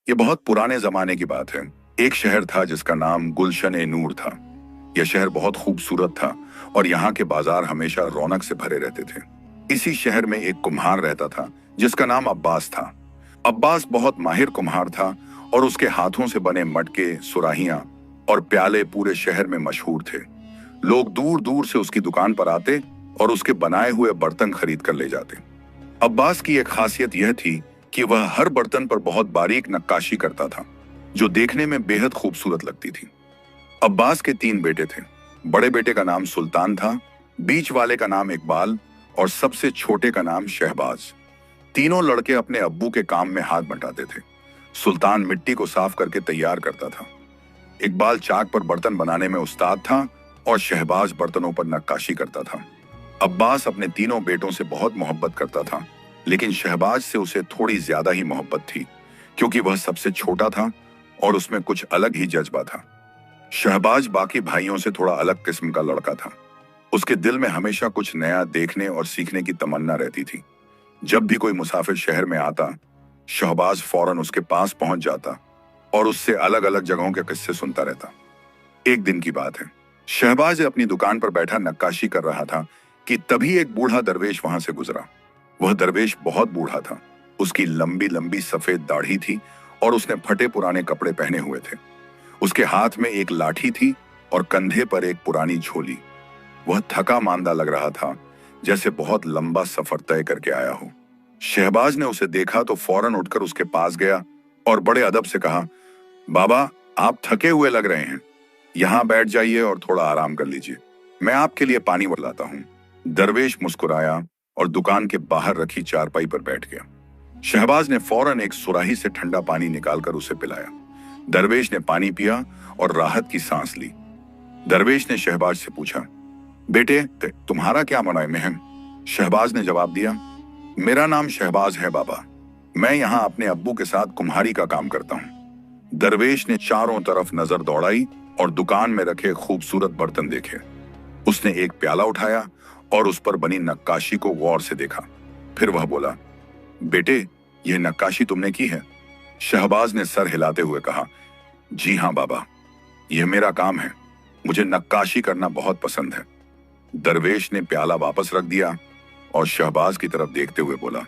ये बहुत पुराने जमाने की बात है। एक शहर था जिसका नाम गुलशन ए नूर था। यह शहर बहुत खूबसूरत था और यहाँ के बाजार हमेशा रौनक से भरे रहते थे। इसी शहर में एक कुम्हार रहता था जिसका नाम अब्बास था। अब्बास बहुत माहिर कुम्हार था और उसके हाथों से बने मटके, सुराहियां और प्याले पूरे शहर में मशहूर थे। लोग दूर दूर से उसकी दुकान पर आते और उसके बनाए हुए बर्तन खरीद कर ले जाते। अब्बास की एक खासियत यह थी कि वह हर बर्तन पर बहुत बारीक नक्काशी करता था, जो देखने में बेहद खूबसूरत लगती थी। अब्बास के 3 बेटे थे। बड़े बेटे का नाम सुल्तान था, बीच वाले का नाम इकबाल और सबसे छोटे का नाम शहबाज। तीनों लड़के अपने अब्बू के काम में हाथ बंटाते थे। सुल्तान मिट्टी को साफ करके तैयार करता था, इकबाल चाक पर बर्तन बनाने में उस्ताद था और शहबाज बर्तनों पर नक्काशी करता था। अब्बास अपने तीनों बेटों से बहुत मोहब्बत करता था, लेकिन शहबाज से उसे थोड़ी ज्यादा ही मोहब्बत थी, क्योंकि वह सबसे छोटा था और उसमें कुछ अलग ही जज्बा था। शहबाज बाकी भाइयों से थोड़ा अलग किस्म का लड़का था। उसके दिल में हमेशा कुछ नया देखने और सीखने की तमन्ना रहती थी। जब भी कोई मुसाफिर शहर में आता, शहबाज फौरन उसके पास पहुंच जाता और उससे अलग अलग जगहों के किस्से सुनता रहता। एक दिन की बात है, शहबाज अपनी दुकान पर बैठा नक्काशी कर रहा था कि तभी एक बूढ़ा दरवेश वहां से गुजरा। वह दरवेश बहुत बूढ़ा था। उसकी लंबी लंबी सफेद दाढ़ी थी और उसने फटे पुराने कपड़े पहने हुए थे। उसके हाथ में एक लाठी थी और कंधे पर एक पुरानी झोली। वह थका मांदा लग रहा था, जैसे बहुत लंबा सफर तय करके आया हो। शहबाज ने उसे देखा तो फौरन उठकर उसके पास गया और बड़े अदब से कहा, बाबा, आप थके हुए लग रहे हैं, यहाँ बैठ जाइए और थोड़ा आराम कर लीजिए, मैं आपके लिए पानी लाता हूँ। दरवेश मुस्कुराया और दुकान के बाहर रखी चारपाई पर बैठ गया। शहबाज ने फौरन एक सुराही से ठंडा पानी निकालकर उसे पिलाया। दरवेश ने पानी पिया और राहत की सांस ली। दरवेश ने शहबाज से पूछा, बेटे, तुम्हारा क्या मुनाइम है? शहबाज ने जवाब दिया, मेरा नाम शहबाज है बाबा, मैं यहाँ अपने अब्बू के साथ कुम्हारी का काम करता हूँ। दरवेश ने चारों तरफ नजर दौड़ाई और दुकान में रखे खूबसूरत बर्तन देखे। उसने एक प्याला उठाया और उस पर बनी नक्काशी को गौर से देखा। फिर वह बोला, बेटे, यह नक्काशी तुमने की है? शहबाज ने सर हिलाते हुए कहा, जी हाँ बाबा, यह मेरा काम है, मुझे नक्काशी करना बहुत पसंद है। दरवेश ने प्याला वापस रख दिया और शहबाज की तरफ देखते हुए बोला,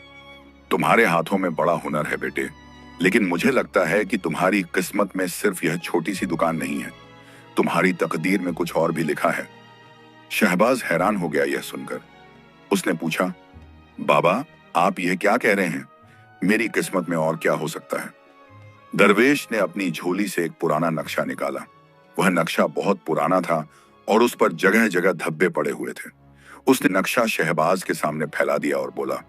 तुम्हारे हाथों में बड़ा हुनर है बेटे, लेकिन मुझे लगता है कि तुम्हारी किस्मत में सिर्फ यह छोटी सी दुकान नहीं है, तुम्हारी तकदीर में कुछ और भी लिखा है। शहबाज हैरान हो गया यह सुनकर। उसने पूछा, बाबा, आप यह क्या कह रहे हैं? मेरी किस्मत में और क्या हो सकता है? दरवेश ने अपनी झोली से एक पुराना नक्शा निकाला। वह नक्शा बहुत पुराना था और उस पर जगह जगह धब्बे पड़े हुए थे। उसने नक्शा शहबाज के सामने फैला दिया और बोला,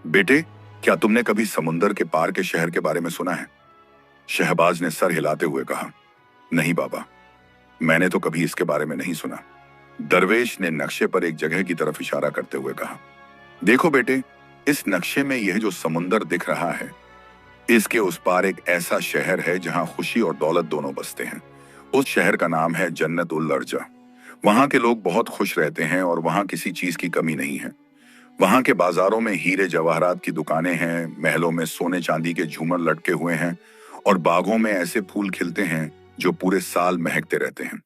बेटे, क्या तुमने कभी समुंदर के पार के शहर के बारे में सुना है? शहबाज ने सर हिलाते हुए कहा, नहीं बाबा, मैंने तो कभी इसके बारे में नहीं सुना। दरवेश ने नक्शे पर एक जगह की तरफ इशारा करते हुए कहा, देखो बेटे, इस नक्शे में यह जो समुंदर दिख रहा है, इसके उस पार एक ऐसा शहर है जहां खुशी और दौलत दोनों बसते हैं। उस शहर का नाम है जन्नत उल अर्जा। वहां के लोग बहुत खुश रहते हैं और वहां किसी चीज की कमी नहीं है। वहां के बाजारों में हीरे जवाहरात की दुकानें हैं, महलों में सोने चांदी के झूमर लटके हुए हैं और बागों में ऐसे फूल खिलते हैं जो पूरे साल महकते रहते हैं।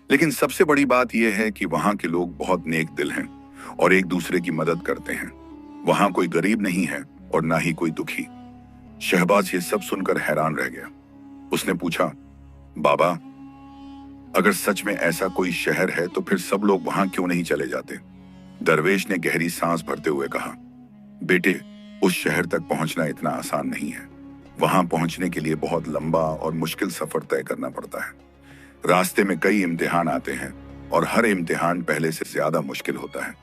लेकिन सबसे बड़ी बात यह है कि वहां के लोग बहुत नेक दिल हैं और एक दूसरे की मदद करते हैं। वहां कोई गरीब नहीं है और ना ही कोई दुखी। शहबाज ये सब सुनकर हैरान रह गया। उसने पूछा, बाबा, अगर सच में ऐसा कोई शहर है तो फिर सब लोग वहां क्यों नहीं चले जाते? दरवेश ने गहरी सांस भरते हुए कहा, बेटे, उस शहर तक पहुंचना इतना आसान नहीं है। वहां पहुंचने के लिए बहुत लंबा और मुश्किल सफर तय करना पड़ता है। रास्ते में कई इम्तिहान आते हैं और हर इम्तिहान पहले से ज्यादा मुश्किल होता है।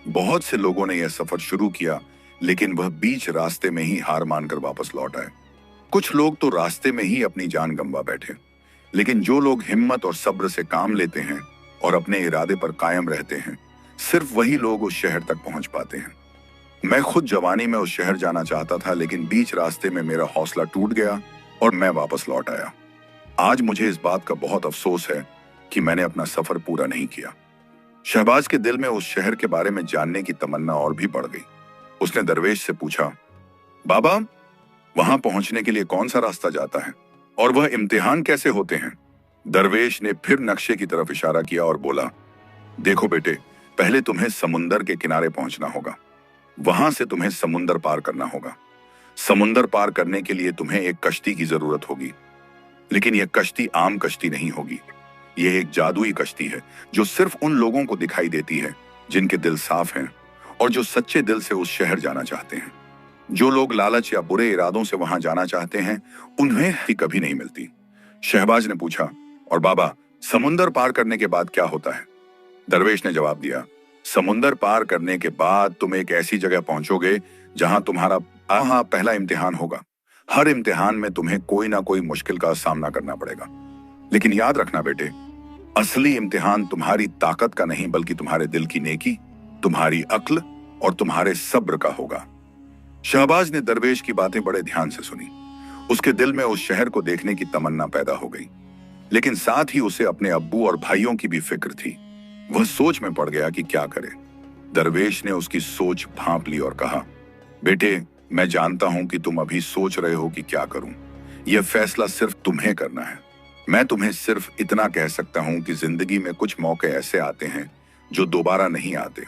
बहुत से लोगों ने यह सफर शुरू किया, लेकिन वह बीच रास्ते में ही हार मानकर वापस लौट आए। कुछ लोग तो रास्ते में ही अपनी जान गंवा बैठे, लेकिन जो लोग हिम्मत और सब्र से काम लेते हैं और अपने इरादे पर कायम रहते हैं, सिर्फ वही लोग उस शहर तक पहुंच पाते हैं। मैं खुद जवानी में उस शहर जाना चाहता था, लेकिन बीच रास्ते में मेरा हौसला टूट गया और मैं वापस लौट आया। आज मुझे इस बात का बहुत अफसोस है कि मैंने अपना सफर पूरा नहीं किया। शहबाज के दिल में उस शहर के बारे में जानने की तमन्ना और भी बढ़ गई। उसने दरवेश से पूछा, बाबा, वहां पहुंचने के लिए कौन सा रास्ता जाता है और वह इम्तिहान कैसे होते हैं? दरवेश ने फिर नक्शे की तरफ इशारा किया और बोला, देखो बेटे, पहले तुम्हें समुंदर के किनारे पहुंचना होगा। वहां से तुम्हें समुंदर पार करना होगा। समुंदर पार करने के लिए तुम्हें एक कश्ती की जरूरत होगी, लेकिन यह कश्ती आम कश्ती नहीं होगी। यह एक जादुई कश्ती है जो सिर्फ उन लोगों को दिखाई देती है जिनके दिल साफ हैं और जो सच्चे दिल से उस शहर जाना चाहते हैं। जो लोग लालच या बुरे इरादों से वहां जाना चाहते हैं, उन्हें ही कभी नहीं मिलती। शहबाज ने पूछा, और बाबा, समुंदर पार करने के बाद क्या होता है? दरवेश ने जवाब दिया, समुंदर पार करने के बाद तुम एक ऐसी जगह पहुंचोगे जहां तुम्हारा पहला इम्तिहान होगा। हर इम्तिहान में तुम्हें कोई ना कोई मुश्किल का सामना करना पड़ेगा, लेकिन याद रखना बेटे, असली इम्तिहान तुम्हारी ताकत का नहीं बल्कि तुम्हारे दिल की नेकी, तुम्हारी अक्ल और तुम्हारे सब्र का होगा। शहबाज ने दरवेश की बातें बड़े ध्यान से सुनी। उसके दिल में उस शहर को देखने की तमन्ना पैदा हो गई, लेकिन साथ ही उसे अपने अब्बू और भाइयों की भी फिक्र थी। वह सोच में पड़ गया कि क्या करे। दरवेश ने उसकी सोच भांप ली और कहा, बेटे, मैं जानता हूं कि तुम अभी सोच रहे हो कि क्या करूं। यह फैसला सिर्फ तुम्हें करना है। मैं तुम्हें सिर्फ इतना कह सकता हूं कि जिंदगी में कुछ मौके ऐसे आते हैं जो दोबारा नहीं आते।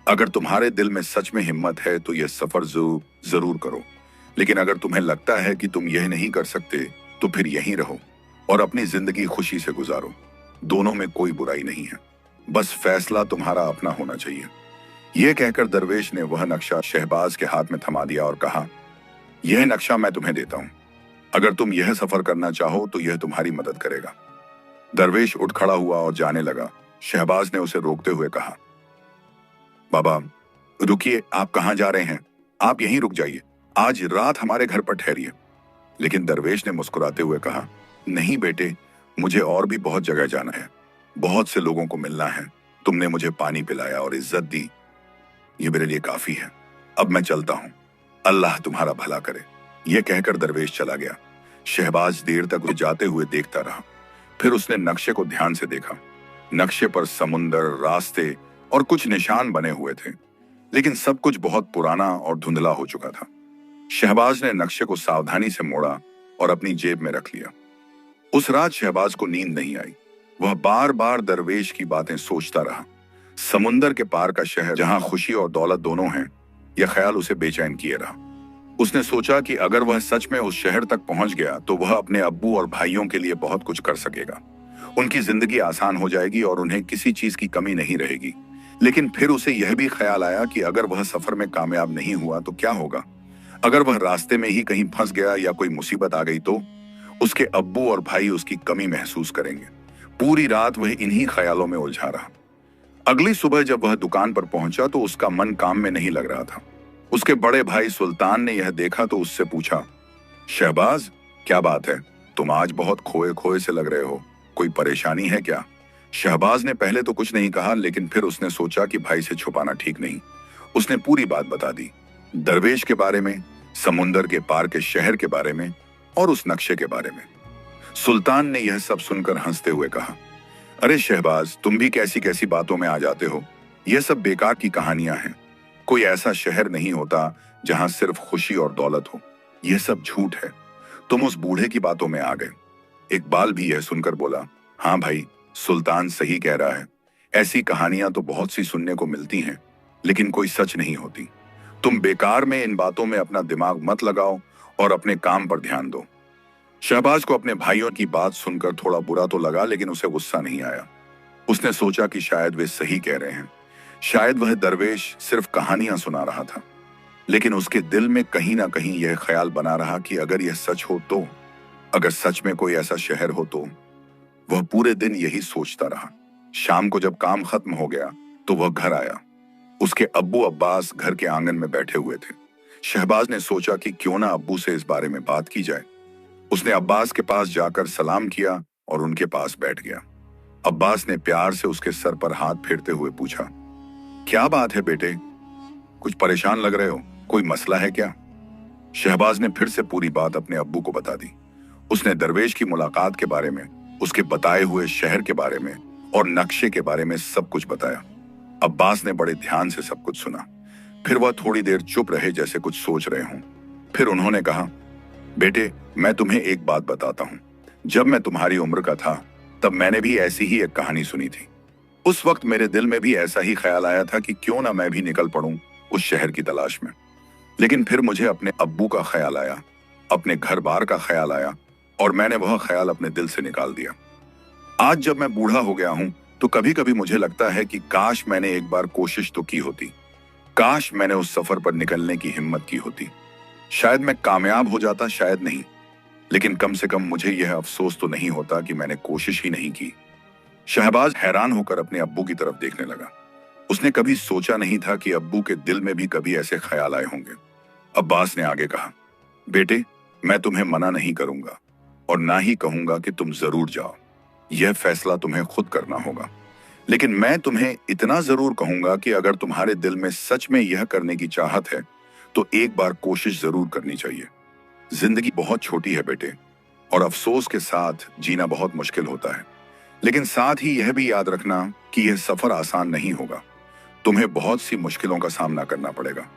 अगर तुम्हारे दिल में सच में हिम्मत है तो यह सफर जरूर करो, लेकिन अगर तुम्हें लगता है कि तुम यह नहीं कर सकते तो फिर यहीं रहो और अपनी जिंदगी खुशी से गुजारो। दोनों में कोई बुराई नहीं है, बस फैसला तुम्हारा अपना होना चाहिए। यह कहकर दरवेश ने वह नक्शा शहबाज के हाथ में थमा दिया और कहा, यह नक्शा मैं तुम्हें देता हूं। अगर तुम यह सफर करना चाहो तो यह तुम्हारी मदद करेगा। दरवेश उठ खड़ा हुआ और जाने लगा। शहबाज ने उसे रोकते हुए कहा, बाबा रुकिए, आप कहां जा रहे हैं? आप यहीं रुक जाइए, आज रात हमारे घर पर ठहरिए। लेकिन दरवेश ने मुस्कुराते हुए कहा, नहीं बेटे, मुझे और भी बहुत जगह जाना है, बहुत से लोगों को मिलना है। तुमने मुझे पानी पिलाया और इज्जत दी, ये मेरे लिए काफी है। अब मैं चलता हूं, अल्लाह तुम्हारा भला करे। यह कहकर दरवेश चला गया। शहबाज देर तक उसे जाते हुए देखता रहा। फिर उसने नक्शे को ध्यान से देखा। नक्शे पर समुंदर, रास्ते और कुछ निशान बने हुए थे, लेकिन सब कुछ बहुत पुराना और धुंधला हो चुका था। शहबाज ने नक्शे को सावधानी से मोड़ा और अपनी जेब में रख लिया। उस रात शहबाज को नींद नहीं आई। वह बार बार दरवेश की बातें सोचता रहा। समुंदर के पार का शहर जहां खुशी और दौलत दोनों हैं, यह ख्याल उसे बेचैन किए रहा। उसने सोचा कि अगर वह सच में उस शहर तक पहुंच गया तो वह अपने अब्बू और भाइयों के लिए बहुत कुछ कर सकेगा। उनकी जिंदगी आसान हो जाएगी और उन्हें किसी चीज की कमी नहीं रहेगी। लेकिन फिर उसे यह भी ख्याल आया कि अगर वह सफर में कामयाब नहीं हुआ तो क्या होगा? अगर वह रास्ते में ही कहीं फंस गया या कोई मुसीबत आ गई तो उसके अब्बू और भाई उसकी कमी महसूस करेंगे। पूरी रात वह इन्हीं ख्यालों में उलझा रहा। अगली सुबह जब वह दुकान पर पहुंचा तो उसका मन काम में नहीं लग रहा था। उसके बड़े भाई सुल्तान ने यह देखा तो उससे पूछा, शहबाज, क्या बात है? तुम आज बहुत खोए खोए से लग रहे हो, कोई परेशानी है क्या? शहबाज ने पहले तो कुछ नहीं कहा, लेकिन फिर उसने सोचा कि भाई से छुपाना ठीक नहीं। उसने पूरी बात बता दी, दरवेश के बारे में, समुंदर के पार के शहर के बारे में और उस नक्शे के बारे में। सुल्तान ने यह सब सुनकर हंसते हुए कहा, अरे शहबाज, तुम भी कैसी कैसी बातों में आ जाते हो। यह सब बेकार की कहानियां हैं। कोई ऐसा शहर नहीं होता जहां सिर्फ खुशी और दौलत हो। यह सब झूठ है। तुम उस बूढ़े की बातों में आ गए। इकबाल भी यह सुनकर बोला, हाँ भाई, सुल्तान सही कह रहा है। ऐसी कहानियां तो बहुत सी सुनने को मिलती हैं, लेकिन कोई सच नहीं होती। तुम बेकार में इन बातों में अपना दिमाग मत लगाओ और अपने काम पर ध्यान दो। शहबाज को अपने भाइयों की बात सुनकर थोड़ा बुरा तो लगा, लेकिन उसे गुस्सा नहीं आया। उसने सोचा कि शायद वे सही कह रहे हैं। शायद वह दरवेश सिर्फ कहानियां सुना रहा था, लेकिन उसके दिल में कहीं ना कहीं यह ख्याल बना रहा कि अगर यह सच हो तो, अगर सच में कोई ऐसा शहर हो तो। वह पूरे दिन यही सोचता रहा। शाम को जब काम खत्म हो गया तो वह घर आया। उसके अब्बू अब्बास घर के आंगन में बैठे हुए थे। शहबाज ने सोचा कि क्यों ना अब्बू से इस बारे में बात की जाए। उसने अब्बास के पास जाकर सलाम किया और उनके पास बैठ गया। अब्बास ने प्यार से उसके सर पर हाथ फेरते हुए पूछा, क्या बात है बेटे, कुछ परेशान लग रहे हो? कोई मसला है क्या? शहबाज ने फिर से पूरी बात अपने अब्बू को बता दी। उसने दरवेश की मुलाकात के बारे में, उसके बताए हुए शहर के बारे में और नक्शे के बारे में सब कुछ बताया। अब्बास ने बड़े ध्यान से सब कुछ सुना। फिर वह थोड़ी देर चुप रहे, जैसे कुछ सोच रहे हों। फिर उन्होंने कहा, बेटे, मैं तुम्हें एक बात बताता हूँ। जब मैं तुम्हारी उम्र का था, तब मैंने भी ऐसी ही एक कहानी सुनी थी। उस वक्त मेरे दिल में भी ऐसा ही ख्याल आया था कि क्यों ना मैं भी निकल पड़ूं उस शहर की तलाश में। लेकिन फिर मुझे अपने अब्बू का ख्याल आया, अपने घर बार का ख्याल आया, और मैंने वह ख्याल अपने दिल से निकाल दिया। आज जब मैं बूढ़ा हो गया हूं, तो कभी कभी मुझे लगता है कि काश मैंने एक बार कोशिश तो की होती। काश मैंने उस सफर पर निकलने की हिम्मत की होती। शायद मैं कामयाब हो जाता, शायद नहीं, लेकिन कम से कम मुझे यह अफसोस तो नहीं होता कि मैंने कोशिश ही नहीं की। शहबाज हैरान होकर अपने अब्बू की तरफ देखने लगा। उसने कभी सोचा नहीं था कि अब्बू के दिल में भी कभी ऐसे ख्याल आए होंगे। अब्बास ने आगे कहा, बेटे, मैं तुम्हें मना नहीं करूंगा और ना ही कहूंगा कि तुम जरूर जाओ। यह फैसला तुम्हें खुद करना होगा। लेकिन मैं तुम्हें इतना जरूर कहूंगा कि अगर तुम्हारे दिल में सच में यह करने की चाहत है, तो एक बार कोशिश जरूर करनी चाहिए। जिंदगी बहुत छोटी है बेटे, और अफसोस के साथ जीना बहुत मुश्किल होता है। लेकिन साथ ही यह भी याद रखना कि यह सफर आसान नहीं होगा। तुम्हें बहुत सी मुश्किलों का सामना करना पड़ेगा।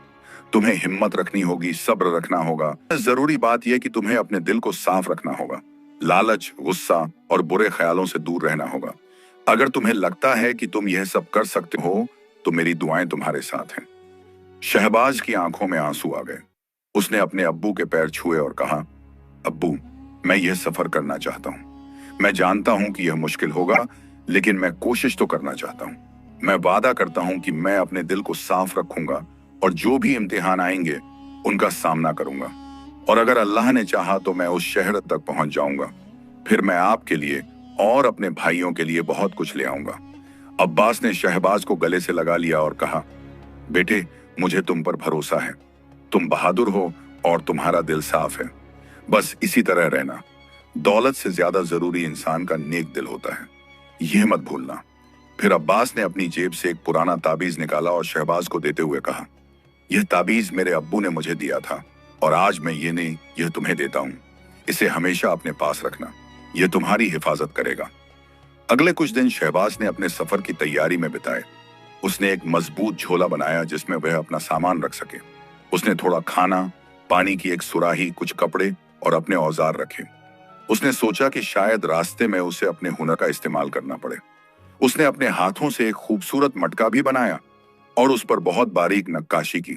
तुम्हें हिम्मत रखनी होगी, सब्र रखना होगा। जरूरी बात यह कि तुम्हें अपने दिल को साफ रखना होगा। लालच, गुस्सा और बुरे ख्यालों से दूर रहना होगा। अगर तुम्हें लगता है कि तुम यह सब कर सकते हो, तो मेरी दुआएं तुम्हारे साथ हैं। शहबाज की आंखों में आंसू आ गए। उसने अपने अब्बू के पैर छुए और कहा, अब्बू, मैं यह सफर करना चाहता हूँ। मैं जानता हूं कि यह मुश्किल होगा, लेकिन मैं कोशिश तो करना चाहता हूँ। मैं वादा करता हूं कि मैं अपने दिल को साफ रखूंगा और जो भी इम्तिहान आएंगे उनका सामना करूंगा। और अगर अल्लाह ने चाहा तो मैं उस शहर तक पहुंच जाऊंगा। फिर मैं आपके लिए और अपने भाइयों के लिए बहुत कुछ ले आऊंगा। अब्बास ने शहबाज को गले से लगा लिया और कहा, बेटे, मुझे तुम पर भरोसा है। तुम बहादुर हो और तुम्हारा दिल साफ है। बस इसी तरह रहना। दौलत से ज्यादा जरूरी इंसान का नेक दिल होता है, यह मत भूलना। फिर अब्बास ने अपनी जेब से एक पुराना ताबीज निकाला और शहबाज को देते हुए कहा, यह ताबीज मेरे अब्बू ने मुझे दिया था और आज मैं यह तुम्हें देता हूं। इसे हमेशा अपने पास रखना, यह तुम्हारी हिफाजत करेगा। अगले कुछ दिन शहबाज ने अपने सफर की तैयारी में बिताए। उसने एक मजबूत झोला बनाया जिसमें वह अपना सामान रख सके। उसने थोड़ा खाना, पानी की एक सुराही, कुछ कपड़े और अपने औजार रखे। उसने सोचा कि शायद रास्ते में उसे अपने हुनर का इस्तेमाल करना पड़े। उसने अपने हाथों से एक खूबसूरत मटका भी बनाया और उस पर बहुत बारीक नक्काशी की।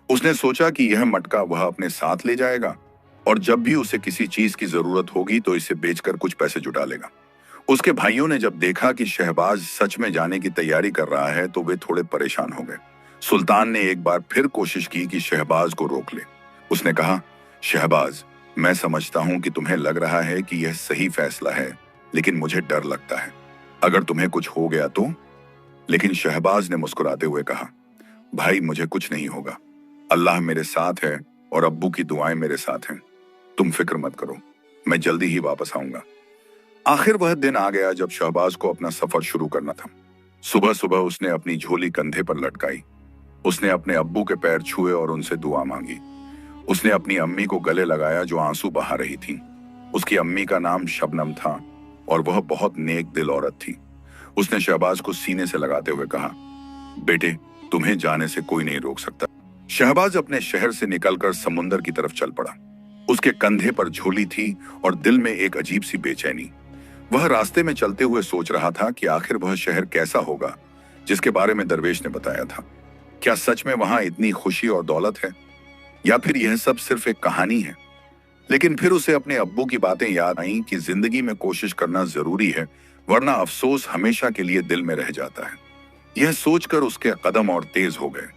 उसने सोचा कि यह मटका वह अपने साथ ले जाएगा और जब भी उसे किसी चीज की जरूरत होगी तो इसे बेचकर कुछ पैसे जुटा लेगा। उसके भाइयों ने जब देखा कि शहबाज सच में जाने की तैयारी कर रहा है, तो वे थोड़े परेशान हो गए। सुल्तान ने एक बार फिर कोशिश की कि शहबाज को रोक ले। उसने कहा, शहबाज, मैं समझता हूं कि तुम्हें लग रहा है कि यह सही फैसला है, लेकिन मुझे डर लगता है। अगर तुम्हें कुछ हो गया तो? लेकिन शहबाज ने मुस्कुराते हुए कहा, भाई, मुझे कुछ नहीं होगा। अल्लाह मेरे साथ है और अब्बू की दुआएं मेरे साथ हैं। तुम फिक्र मत करो, मैं जल्दी ही वापस आऊंगा। आखिर वह दिन आ गया जब शहबाज को अपना सफर शुरू करना था। सुबह सुबह उसने अपनी झोली कंधे पर लटकाई। उसने अपने अब्बू के पैर छुए और उनसे दुआ मांगी। उसने अपनी अम्मी को गले लगाया जो आंसू बहा रही थी। उसकी अम्मी का नाम शबनम था और वह बहुत नेक दिल औरत थी। उसने शहबाज को सीने से लगाते हुए कहा, बेटे, तुम्हें जाने से कोई नहीं रोक सकता। शहबाज अपने शहर से निकलकर समुंदर की तरफ चल पड़ा। उसके कंधे पर झोली थी और दिल में एक अजीब सी बेचैनी। वह रास्ते में चलते हुए सोच रहा था कि आखिर वह शहर कैसा होगा जिसके बारे में दरवेश ने बताया था। क्या सच में वहां इतनी खुशी और दौलत है, या फिर यह सब सिर्फ एक कहानी है? लेकिन फिर उसे अपने अब्बू की बातें याद आईं कि जिंदगी में कोशिश करना जरूरी है, वरना अफसोस हमेशा के लिए दिल में रह जाता है। यह सोचकर उसके कदम और तेज हो गए।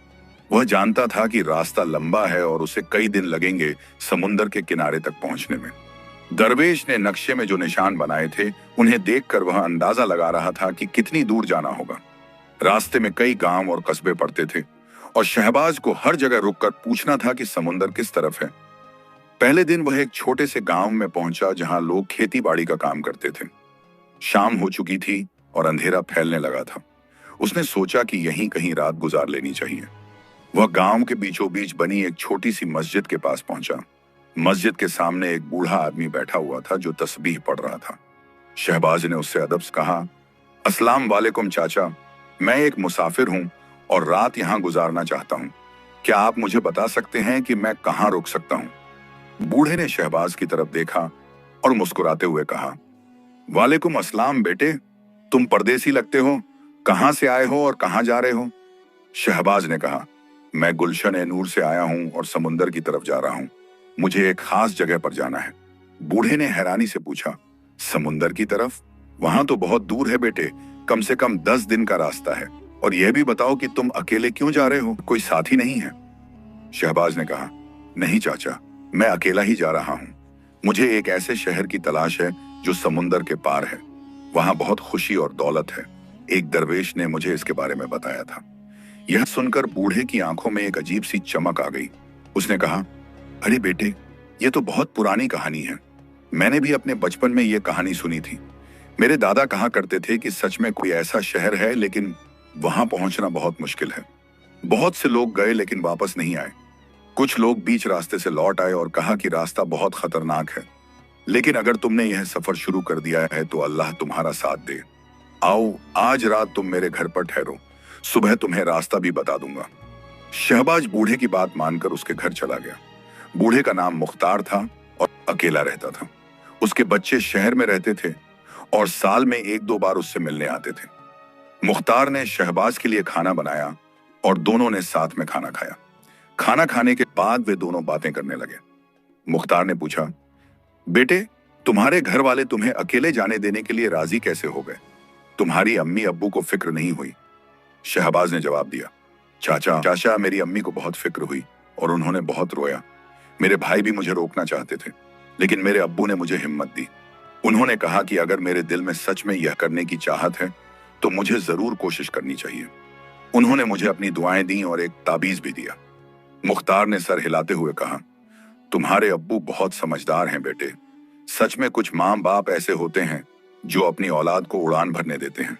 वह जानता था कि रास्ता लंबा है और उसे कई दिन लगेंगे समुंदर के किनारे तक पहुंचने में। दरवेश ने नक्शे में जो निशान बनाए थे, उन्हें देखकर वह अंदाजा लगा रहा था कि कितनी दूर जाना होगा। रास्ते में कई गांव और कस्बे पड़ते थे और शहबाज को हर जगह रुककर पूछना था कि समुंदर किस तरफ है। पहले दिन वह एक छोटे से गांव में पहुंचा जहां लोग खेती बाड़ी का काम करते थे। शाम हो चुकी थी और अंधेरा फैलने लगा था। उसने सोचा कि यहीं कहीं रात गुजार लेनी चाहिए। वह गांव के बीचों बीच बनी एक छोटी सी मस्जिद के पास पहुंचा। मस्जिद के सामने एक बूढ़ा आदमी बैठा हुआ था जो तस्बीह पढ़ रहा था। शहबाज ने उससे अदब से कहा, अस्सलाम वालेकुम चाचा, मैं एक मुसाफिर हूं और रात यहां गुजारना चाहता हूं। क्या आप मुझे बता सकते हैं कि मैं कहां रुक सकता हूं? बूढ़े ने शहबाज की तरफ देखा और मुस्कुराते हुए कहा, वालेकुम अस्सलाम बेटे, तुम परदेसी लगते हो, कहां से आए हो और कहां जा रहे हो? शहबाज ने कहा, मैं गुलशन ए नूर से आया हूं और समुंदर की तरफ जा रहा हूं। मुझे एक खास जगह पर जाना है। बूढ़े ने हैरानी से पूछा, समुंदर की तरफ? वहां तो बहुत दूर है बेटे, कम से कम 10 दिन का रास्ता है। और यह भी बताओ कि तुम अकेले क्यों जा रहे हो, कोई साथी नहीं है? शहबाज ने कहा, नहीं चाचा, मैं अकेला ही जा रहा हूं। मुझे एक ऐसे शहर की तलाश है जो समुंदर के पार है। वहां बहुत खुशी और दौलत है। एक दरवेश ने मुझे इसके बारे में बताया था। यह सुनकर बूढ़े की आंखों में एक अजीब सी चमक आ गई। उसने कहा, अरे बेटे, ये तो बहुत पुरानी कहानी है। मैंने भी अपने बचपन में ये कहानी सुनी थी। मेरे दादा कहा करते थे कि सच में कोई ऐसा शहर है, लेकिन वहां पहुंचना बहुत मुश्किल है। बहुत से लोग गए लेकिन वापस नहीं आए। कुछ लोग बीच रास्ते से लौट आए और कहा कि रास्ता बहुत खतरनाक है। लेकिन अगर तुमने यह सफर शुरू कर दिया है तो अल्लाह तुम्हारा साथ दे। आओ, आज रात तुम मेरे घर पर ठहरो, सुबह तुम्हें रास्ता भी बता दूंगा। शहबाज बूढ़े की बात मानकर उसके घर चला गया। बूढ़े का नाम मुख्तार था और अकेला रहता था। उसके बच्चे शहर में रहते थे और साल में 1-2 बार उससे मिलने आते थे। मुख्तार ने शहबाज के लिए खाना बनाया और दोनों ने साथ में खाना खाया। खाना खाने के बाद वे दोनों बातें करने लगे। मुख्तार ने पूछा, बेटे, तुम्हारे घर वाले तुम्हें अकेले जाने देने के लिए राजी कैसे हो गए? तुम्हारी अम्मी अब्बू को फिक्र नहीं हुई? शहबाज ने जवाब दिया, चाचा, मेरी अम्मी को बहुत फिक्र हुई और उन्होंने बहुत रोया। मेरे भाई भी मुझे रोकना चाहते थे, लेकिन मेरे अब्बू ने मुझे हिम्मत दी। उन्होंने कहा कि अगर मेरे दिल में सच में यह करने की चाहत है तो मुझे जरूर कोशिश करनी चाहिए। उन्होंने मुझे अपनी दुआएं दी और एक ताबीज भी दिया। मुख्तार ने सर हिलाते हुए कहा, तुम्हारे अब्बू बहुत समझदार हैं बेटे। सच में कुछ माँ बाप ऐसे होते हैं जो अपनी औलाद को उड़ान भरने देते हैं।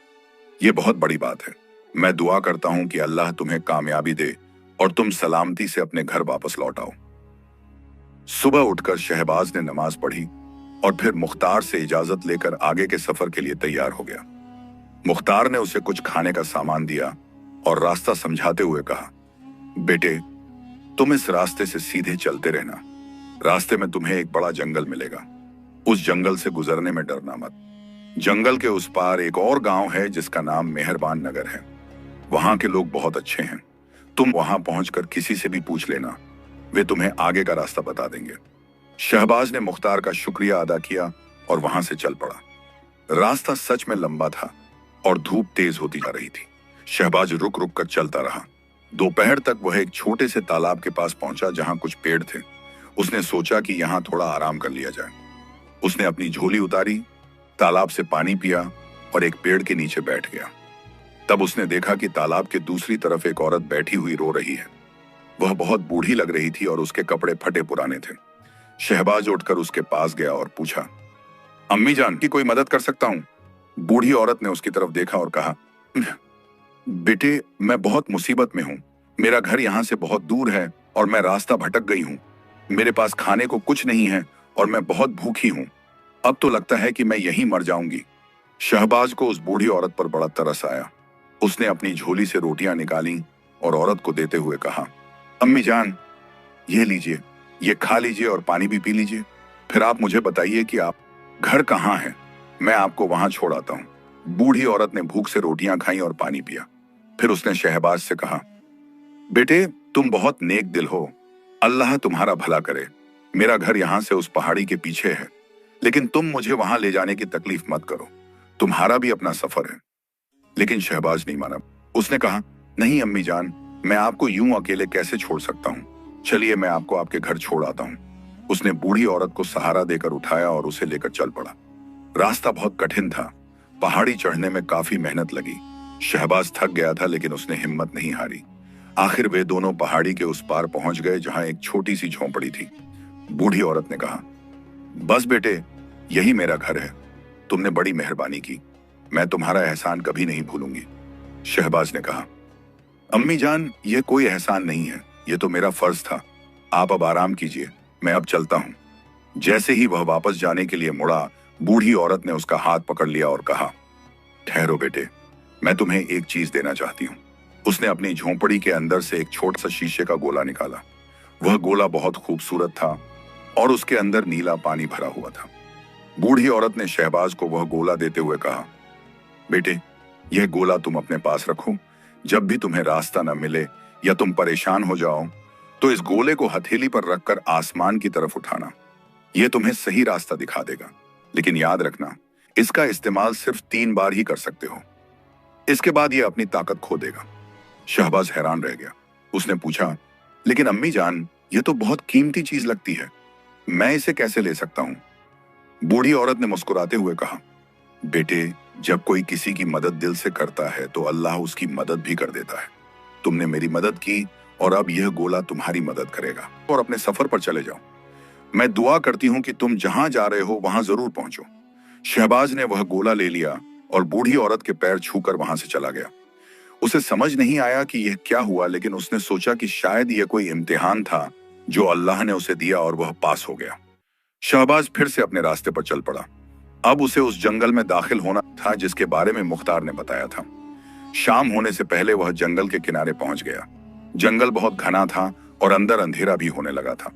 ये बहुत बड़ी बात है। मैं दुआ करता हूं कि अल्लाह तुम्हें कामयाबी दे और तुम सलामती से अपने घर वापस लौट आओ। सुबह उठकर शहबाज ने नमाज पढ़ी और फिर मुख्तार से इजाजत लेकर आगे के सफर के लिए तैयार हो गया। मुख्तार ने उसे कुछ खाने का सामान दिया और रास्ता समझाते हुए कहा, बेटे, तुम इस रास्ते से सीधे चलते रहना। रास्ते में तुम्हें एक बड़ा जंगल मिलेगा। उस जंगल से गुजरने में डरना मत। जंगल के उस पार एक और गांव है जिसका नाम मेहरबान नगर है। वहां के लोग बहुत अच्छे हैं। तुम वहां पहुंचकर किसी से भी पूछ लेना, वे तुम्हें आगे का रास्ता बता देंगे। शहबाज ने मुख्तार का शुक्रिया अदा किया और वहां से चल पड़ा। रास्ता सच में लंबा था और धूप तेज होती जा रही थी। शहबाज रुक रुक कर चलता रहा। दोपहर तक वह एक छोटे से तालाब के पास पहुंचा जहां कुछ पेड़ थे। उसने सोचा कि यहां थोड़ा आराम कर लिया जाए। उसने अपनी झोली उतारी, तालाब से पानी पिया और एक पेड़ के नीचे बैठ गया। तब उसने देखा कि तालाब के दूसरी तरफ एक औरत बैठी हुई रो रही है। वह बहुत बूढ़ी लग रही थी और उसके कपड़े फटे पुराने थे। शहबाज उठकर उसके पास गया और पूछा, अम्मी जान की कोई मदद कर सकता हूं? बूढ़ी औरत ने उसकी तरफ देखा और कहा, बेटे, मैं बहुत मुसीबत में हूं। मेरा घर यहां से बहुत दूर है और मैं रास्ता भटक गई हूं। मेरे पास खाने को कुछ नहीं है और मैं बहुत भूखी हूं। अब तो लगता है कि मैं यहीं मर जाऊंगी। शहबाज को उस बूढ़ी औरत पर बड़ा तरस आया। उसने अपनी झोली से रोटियां निकाली और औरत को देते हुए कहा, अम्मी जान, ये लीजिए, ये खा लीजिए और पानी भी पी लीजिए। फिर आप मुझे बताइए कि आप घर कहाँ है, मैं आपको वहां छोड़ आता हूं। बूढ़ी औरत ने भूख से रोटियां खाई और पानी पिया। फिर उसने शहबाज से कहा, बेटे, तुम बहुत नेक दिल हो, अल्लाह तुम्हारा भला करे। मेरा घर यहां से उस पहाड़ी के पीछे है, लेकिन तुम मुझे वहां ले जाने की तकलीफ मत करो। तुम्हारा भी अपना सफर है। लेकिन शहबाज नहीं माना। उसने कहा, नहीं अम्मी जान, मैं आपको यूं अकेले कैसे छोड़ सकता हूं। चलिए, मैं आपको आपके घर छोड़ आता हूं। उसने बूढ़ी औरत को सहारा देकर उठाया और उसे लेकर चल पड़ा। रास्ता बहुत कठिन था। पहाड़ी चढ़ने में काफी मेहनत लगी। शहबाज थक गया था, लेकिन उसने हिम्मत नहीं हारी। आखिर वे दोनों पहाड़ी के उस पार पहुंच गए जहां एक छोटी सी झोंपड़ी थी। बूढ़ी औरत ने कहा, बस बेटे, यही मेरा घर है। तुमने बड़ी मेहरबानी की, मैं तुम्हारा एहसान कभी नहीं भूलूंगी। शहबाज ने कहा, अम्मी जान, ये कोई एहसान नहीं है, ये तो मेरा फर्ज था। आप अब आराम कीजिए, मैं अब चलता हूं। जैसे ही वह वापस जाने के लिए मुड़ा, बूढ़ी औरत ने उसका हाथ पकड़ लिया और कहा, ठहरो बेटे, मैं तुम्हें एक चीज देना चाहती हूँ। उसने अपनी झोंपड़ी के अंदर से एक छोटा सा शीशे का गोला निकाला। वह गोला बहुत खूबसूरत था और उसके अंदर नीला पानी भरा हुआ था। बूढ़ी औरत ने शहबाज को वह गोला देते हुए कहा, बेटे, यह गोला तुम अपने पास रखो। जब भी तुम्हें रास्ता न मिले या तुम परेशान हो जाओ तो इस गोले को हथेली पर रखकर आसमान की तरफ उठाना। यह तुम्हें सही रास्ता दिखा देगा। लेकिन याद रखना, इसका इस्तेमाल सिर्फ 3 बार ही कर सकते हो। इसके बाद यह अपनी ताकत खो देगा। शहबाज हैरान रह गया। उसने पूछा, लेकिन अम्मी जान, यह तो बहुत कीमती चीज लगती है, मैं इसे कैसे ले सकता हूं? बूढ़ी औरत ने मुस्कुराते हुए कहा, बेटे, जब कोई किसी की मदद दिल से करता है तो अल्लाह उसकी मदद भी कर देता है। तुमने मेरी मदद की और अब यह गोला तुम्हारी मदद करेगा। और अपने सफर पर चले जाओ। मैं दुआ करती हूं कि तुम जहां जा रहे हो वहां जरूर पहुंचो। शहबाज ने वह गोला ले लिया और बूढ़ी औरत के पैर छूकर वहां से चला गया। उसे समझ नहीं आया कि यह क्या हुआ, लेकिन उसने सोचा कि शायद यह कोई इम्तिहान था जो अल्लाह ने उसे दिया और वह पास हो गया। शहबाज फिर से अपने रास्ते पर चल पड़ा। अब उसे उस जंगल में दाखिल होना था जिसके बारे में मुख्तार ने बताया था। शाम होने से पहले वह जंगल के किनारे पहुंच गया। जंगल बहुत घना था और अंदर अंधेरा भी होने लगा था।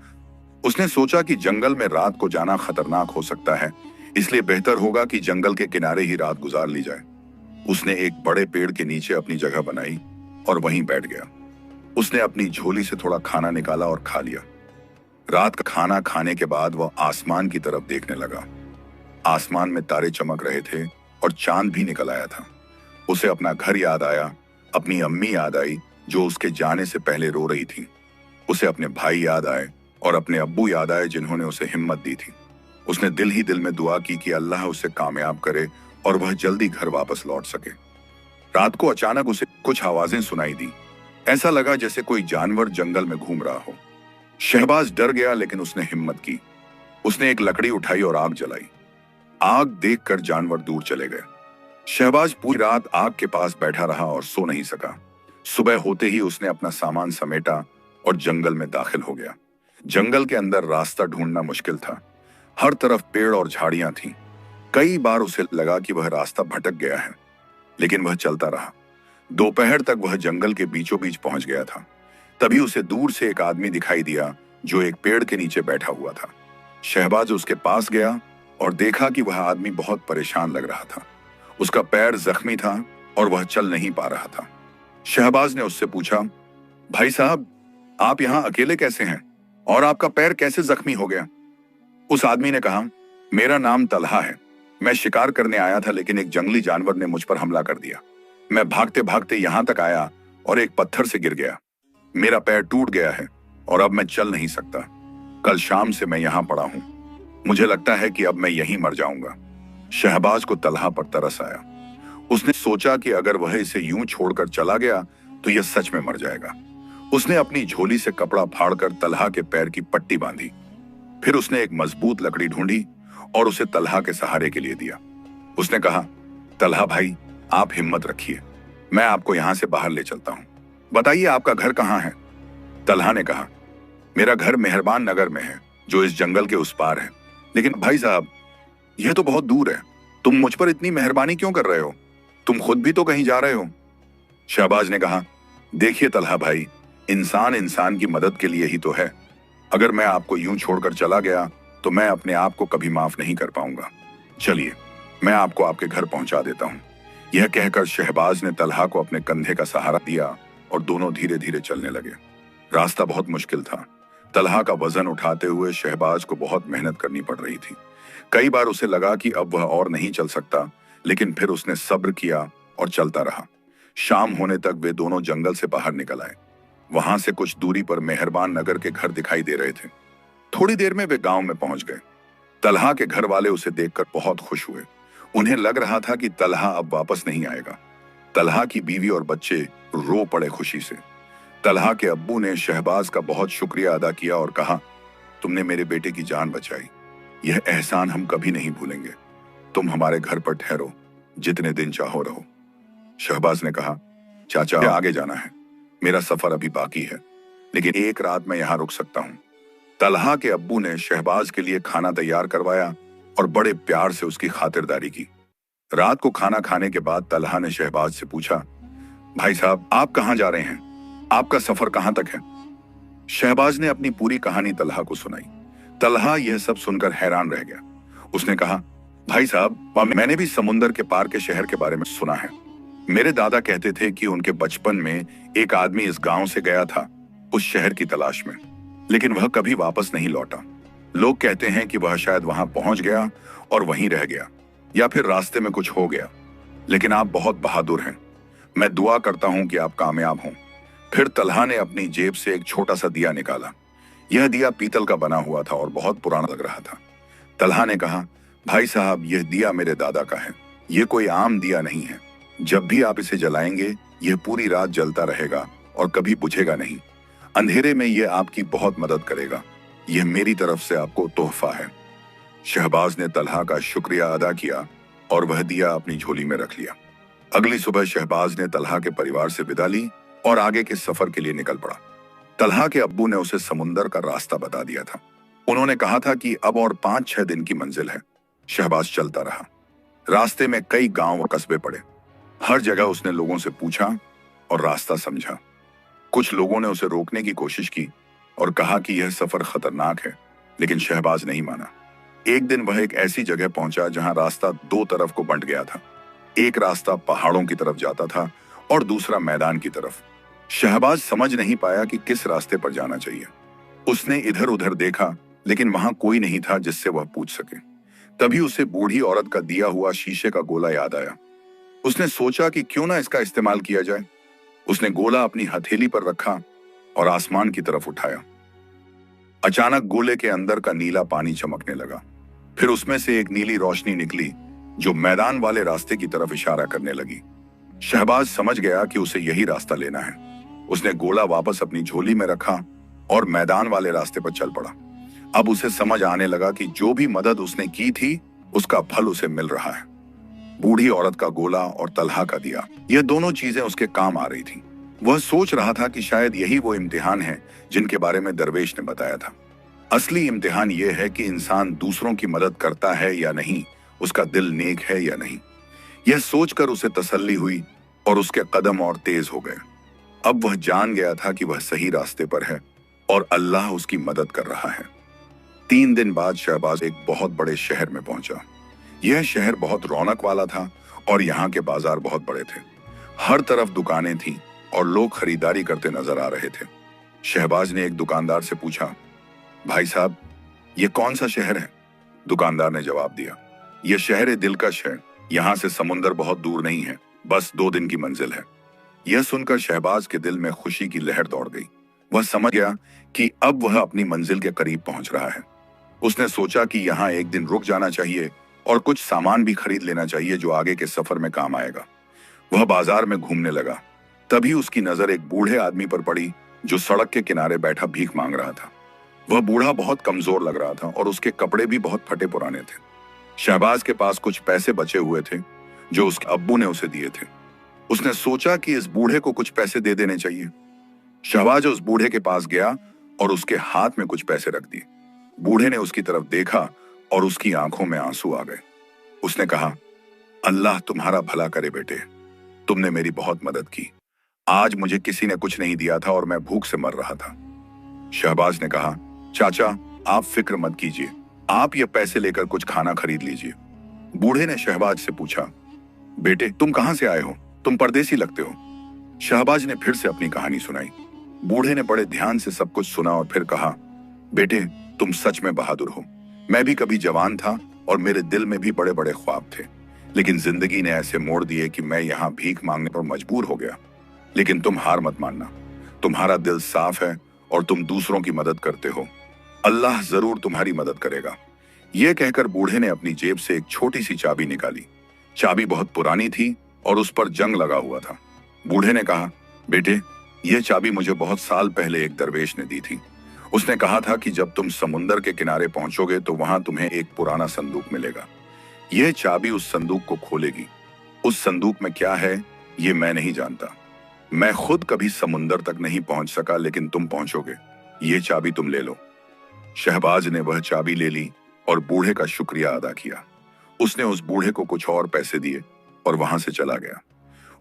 उसने सोचा कि जंगल में रात को जाना खतरनाक हो सकता है, इसलिए बेहतर होगा कि जंगल के किनारे ही रात गुजार ली जाए। उसने एक बड़े पेड़ के नीचे अपनी जगह बनाई और वहीं बैठ गया। उसने अपनी झोली से थोड़ा खाना निकाला और खा लिया। रात का खाना खाने के बाद वह आसमान की तरफ देखने लगा। आसमान में तारे चमक रहे थे और चांद भी निकल आया था। उसे अपना घर याद आया, अपनी अम्मी याद आई जो उसके जाने से पहले रो रही थी। उसे अपने भाई याद आए और अपने अब्बू याद आए जिन्होंने उसे हिम्मत दी थी। उसने दिल ही दिल में दुआ की कि अल्लाह उसे कामयाब करे और वह जल्दी घर वापस लौट सके। रात को अचानक उसे कुछ आवाजें सुनाई दी। ऐसा लगा जैसे कोई जानवर जंगल में घूम रहा हो। शहबाज डर गया, लेकिन उसने हिम्मत की। उसने एक लकड़ी उठाई और आग जलाई। आग देखकर जानवर दूर चले गए। शहबाज पूरी रात आग के पास बैठा रहा और सो नहीं सका। सुबह होते ही उसने अपना सामान समेटा और जंगल में दाखिल हो गया। जंगल के अंदर रास्ता ढूंढना मुश्किल था। हर तरफ पेड़ और झाड़ियां थीं। कई बार उसे लगा कि वह रास्ता भटक गया है, लेकिन वह चलता रहा। दोपहर तक वह जंगल के बीचों बीच पहुंच गया था। तभी उसे दूर से एक आदमी दिखाई दिया जो एक पेड़ के नीचे बैठा हुआ था। शहबाज उसके पास गया और देखा कि वह आदमी बहुत परेशान लग रहा था। उसका पैर जख्मी था और वह चल नहीं पा रहा था। शहबाज ने उससे पूछा, भाई साहब, आप यहाँ अकेले कैसे हैं और आपका पैर कैसे जख्मी हो गया? उस आदमी ने कहा, मेरा नाम तलहा है। मैं शिकार करने आया था, लेकिन एक जंगली जानवर ने मुझ पर हमला कर दिया। मैं भागते भागते यहाँ तक आया और एक पत्थर से गिर गया। मेरा पैर टूट गया है और अब मैं चल नहीं सकता। कल शाम से मैं यहाँ पड़ा हूँ। मुझे लगता है कि अब मैं यहीं मर जाऊंगा। शहबाज को तलहा पर तरस आया। उसने सोचा कि अगर वह इसे यूं छोड़कर चला गया तो यह सच में मर जाएगा। उसने अपनी झोली से कपड़ा फाड़कर तलहा के पैर की पट्टी बांधी। फिर उसने एक मजबूत लकड़ी ढूंढी और उसे तलहा के सहारे के लिए दिया। उसने कहा, तलहा भाई, आप हिम्मत रखिए, मैं आपको यहां से बाहर ले चलता हूं। बताइए, आपका घर कहां है? तलहा ने कहा, मेरा घर मेहरबान नगर में है, जो इस जंगल के उस पार है। लेकिन भाई साहब, यह तो बहुत दूर है। तुम मुझ पर इतनी मेहरबानी क्यों कर रहे हो? तुम खुद भी तो कहीं जा रहे हो। शहबाज ने कहा, देखिए तलहा भाई, इंसान इंसान की मदद के लिए ही तो है। अगर मैं आपको यूं छोड़कर चला गया तो मैं अपने आप को कभी माफ नहीं कर पाऊंगा। चलिए, मैं आपको आपके घर पहुंचा देता हूं। यह कहकर शहबाज ने तलहा को अपने कंधे का सहारा दिया और दोनों धीरे धीरे चलने लगे। रास्ता बहुत मुश्किल था। तलहा का वजन उठाते हुए शहबाज को बहुत मेहनत करनी पड़ रही थी। कई बार उसे लगा कि अब वह और नहीं चल सकता, लेकिन फिर उसने सब्र किया और चलता रहा। शाम होने तक वे दोनों जंगल से बाहर निकल आए। वहां से कुछ दूरी पर मेहरबान नगर के घर दिखाई दे रहे थे। थोड़ी देर में वे गांव में पहुंच गए। तलहा के घर वाले उसे देखकर बहुत खुश हुए। उन्हें लग रहा था कि तलहा अब वापस नहीं आएगा। तलहा की बीवी और बच्चे रो पड़े खुशी से। तलहा के अब्बू ने शहबाज का बहुत शुक्रिया अदा किया और कहा, तुमने मेरे बेटे की जान बचाई। यह एहसान हम कभी नहीं भूलेंगे। तुम हमारे घर पर ठहरो, जितने दिन चाहो रहो। शहबाज ने कहा, चाचा, आगे जाना है। मेरा सफर अभी बाकी है, लेकिन एक रात मैं यहाँ रुक सकता हूँ। तलहा के अब्बू ने शहबाज के लिए खाना तैयार करवाया और बड़े प्यार से उसकी खातिरदारी की। रात को खाना खाने के बाद तलहा ने शहबाज से पूछा, भाई साहब, आप कहाँ जा रहे हैं? आपका सफर कहाँ तक है? शहबाज ने अपनी पूरी कहानी तलहा को सुनाई। तलहा यह सब सुनकर हैरान रह गया। उसने कहा, भाई साहब, मैंने भी समुंदर के पार के शहर के बारे में सुना है। मेरे दादा कहते थे कि उनके बचपन में एक आदमी इस गांव से गया था उस शहर की तलाश में, लेकिन वह कभी वापस नहीं लौटा। लोग कहते हैं कि वह शायद वहां पहुंच गया और वहीं रह गया, या फिर रास्ते में कुछ हो गया। लेकिन आप बहुत बहादुर हैं, मैं दुआ करता हूं कि आप कामयाब हों। फिर तलहा ने अपनी जेब से एक छोटा सा दिया निकाला। यह दिया पीतल का बना हुआ था और बहुत पुराना लग रहा था। तलहा ने कहा, भाई साहब, यह दिया मेरे दादा का है। यह कोई आम दिया नहीं है। जब भी आप इसे जलाएंगे यह पूरी रात जलता रहेगा और कभी बुझेगा नहीं। अंधेरे में यह आपकी बहुत मदद करेगा। यह मेरी तरफ से आपको तोहफा है। शहबाज ने तलहा का शुक्रिया अदा किया और वह दिया अपनी झोली में रख लिया। अगली सुबह शहबाज ने तलहा के परिवार से विदा ली और आगे के सफर के लिए निकल पड़ा। तलहा के अब्बू ने उसे समुंदर का रास्ता बता दिया था। उन्होंने कहा था कि अब और 5-6 दिन की मंजिल है। शहबाज चलता रहा। रास्ते में कई गांव और कस्बे पड़े। हर जगह उसने लोगों से पूछा और रास्ता समझा। कुछ लोगों ने उसे रोकने की कोशिश की और कहा कि यह सफर खतरनाक है, लेकिन शहबाज नहीं माना। एक दिन वह एक ऐसी जगह पहुंचा जहां रास्ता 2 तरफ को बंट गया था। एक रास्ता पहाड़ों की तरफ जाता था और दूसरा मैदान की तरफ। शहबाज समझ नहीं पाया कि किस रास्ते पर जाना चाहिए। उसने इधर उधर देखा, लेकिन वहां कोई नहीं था जिससे वह पूछ सके। तभी उसे बूढ़ी औरत का दिया हुआ शीशे का गोला याद आया। उसने सोचा कि क्यों ना इसका इस्तेमाल किया जाए। उसने गोला अपनी हथेली पर रखा और आसमान की तरफ उठाया। अचानक गोले के अंदर का नीला पानी चमकने लगा। फिर उसमें से एक नीली रोशनी निकली जो मैदान वाले रास्ते की तरफ इशारा करने लगी। शहबाज समझ गया कि उसे यही रास्ता लेना है। उसने गोला वापस अपनी झोली में रखा और मैदान वाले रास्ते पर चल पड़ा। अब उसे समझ आने लगा कि जो भी मदद उसने की थी उसका फल उसे मिल रहा है। बूढ़ी औरत का गोला और तलहा का दिया, यह दोनों चीजें उसके काम आ रही थी। वह सोच रहा था कि शायद यही वो इम्तिहान है जिनके बारे में दरवेश ने बताया था। असली इम्तिहान यह है कि इंसान दूसरों की मदद करता है या नहीं, उसका दिल नेक है या नहीं। यह सोचकर उसे तसल्ली हुई और उसके कदम और तेज हो गए। अब वह जान गया था कि वह सही रास्ते पर है और अल्लाह उसकी मदद कर रहा है। 3 दिन बाद शहबाज एक बहुत बड़े शहर में पहुंचा। यह शहर बहुत रौनक वाला था और यहाँ के बाजार बहुत बड़े थे। हर तरफ दुकानें थीं और लोग खरीदारी करते नजर आ रहे थे। शहबाज ने एक दुकानदार से पूछा, भाई साहब, ये कौन सा शहर है? दुकानदार ने जवाब दिया, यह शहर है दिलकश है। यहाँ से समुंदर बहुत दूर नहीं है, बस 2 दिन की मंजिल है। यह सुनकर शहबाज के दिल में खुशी की लहर दौड़ गई। वह समझ गया कि अब वह अपनी मंजिल के करीब पहुंच रहा है। उसने सोचा कि यहाँ एक दिन रुक जाना चाहिए और कुछ सामान भी खरीद लेना चाहिए जो आगे के सफर में काम आएगा। वह बाजार में घूमने लगा। तभी उसकी नजर एक बूढ़े आदमी पर पड़ी जो सड़क के किनारे बैठा भीख मांग रहा था। वह बूढ़ा बहुत कमजोर लग रहा था और उसके कपड़े भी बहुत फटे पुराने थे। शहबाज के पास कुछ पैसे बचे हुए थे जो उसके अब्बू ने उसे दिए थे। उसने सोचा कि इस बूढ़े को कुछ पैसे दे देने चाहिए। शहबाज उस बूढ़े के पास गया और उसके हाथ में कुछ पैसे रख दिए। बूढ़े ने उसकी तरफ देखा और उसकी आंखों में आंसू आ गए। उसने कहा, अल्लाह तुम्हारा भला करे बेटे, तुमने मेरी बहुत मदद की। आज मुझे किसी ने कुछ नहीं दिया था और मैं भूख से मर रहा था। शहबाज ने कहा, चाचा, आप फिक्र मत कीजिए, आप ये पैसे लेकर कुछ खाना खरीद लीजिए। बूढ़े ने शहबाज से पूछा, बेटे, तुम कहां से आए हो? तुम परदेसी लगते हो। शहबाज ने फिर से अपनी कहानी सुनाई। बूढ़े ने बड़े ध्यान से सब कुछ सुना और फिर कहा, बेटे, तुम सच में बहादुर हो। मैं भी कभी जवान था और मेरे दिल में भी बड़े बड़े ख्वाब थे, लेकिन जिंदगी ने ऐसे मोड़ दिए कि मैं यहाँ भीख मांगने पर मजबूर हो गया। लेकिन तुम हार मत मानना, तुम्हारा दिल साफ है और तुम दूसरों की मदद करते हो। अल्लाह जरूर तुम्हारी मदद करेगा। यह कहकर बूढ़े ने अपनी जेब से एक छोटी सी चाबी निकाली। चाबी बहुत पुरानी थी और उस पर जंग लगा हुआ था। बूढ़े ने कहा, बेटे, यह चाबी मुझे बहुत साल पहले एक दरवेश ने दी थी। उसने कहा था कि जब तुम समुंदर के किनारे पहुंचोगे तो वहां तुम्हें एक पुराना संदूक मिलेगा। यह चाबी उस संदूक को खोलेगी। उस संदूक में क्या है ये मैं नहीं जानता। मैं खुद कभी समुंदर तक नहीं पहुंच सका, लेकिन तुम पहुंचोगे। ये चाबी तुम ले लो। शहबाज ने वह चाबी ले ली और बूढ़े का शुक्रिया अदा किया। उसने उस बूढ़े को कुछ और पैसे दिए और वहां से चला गया।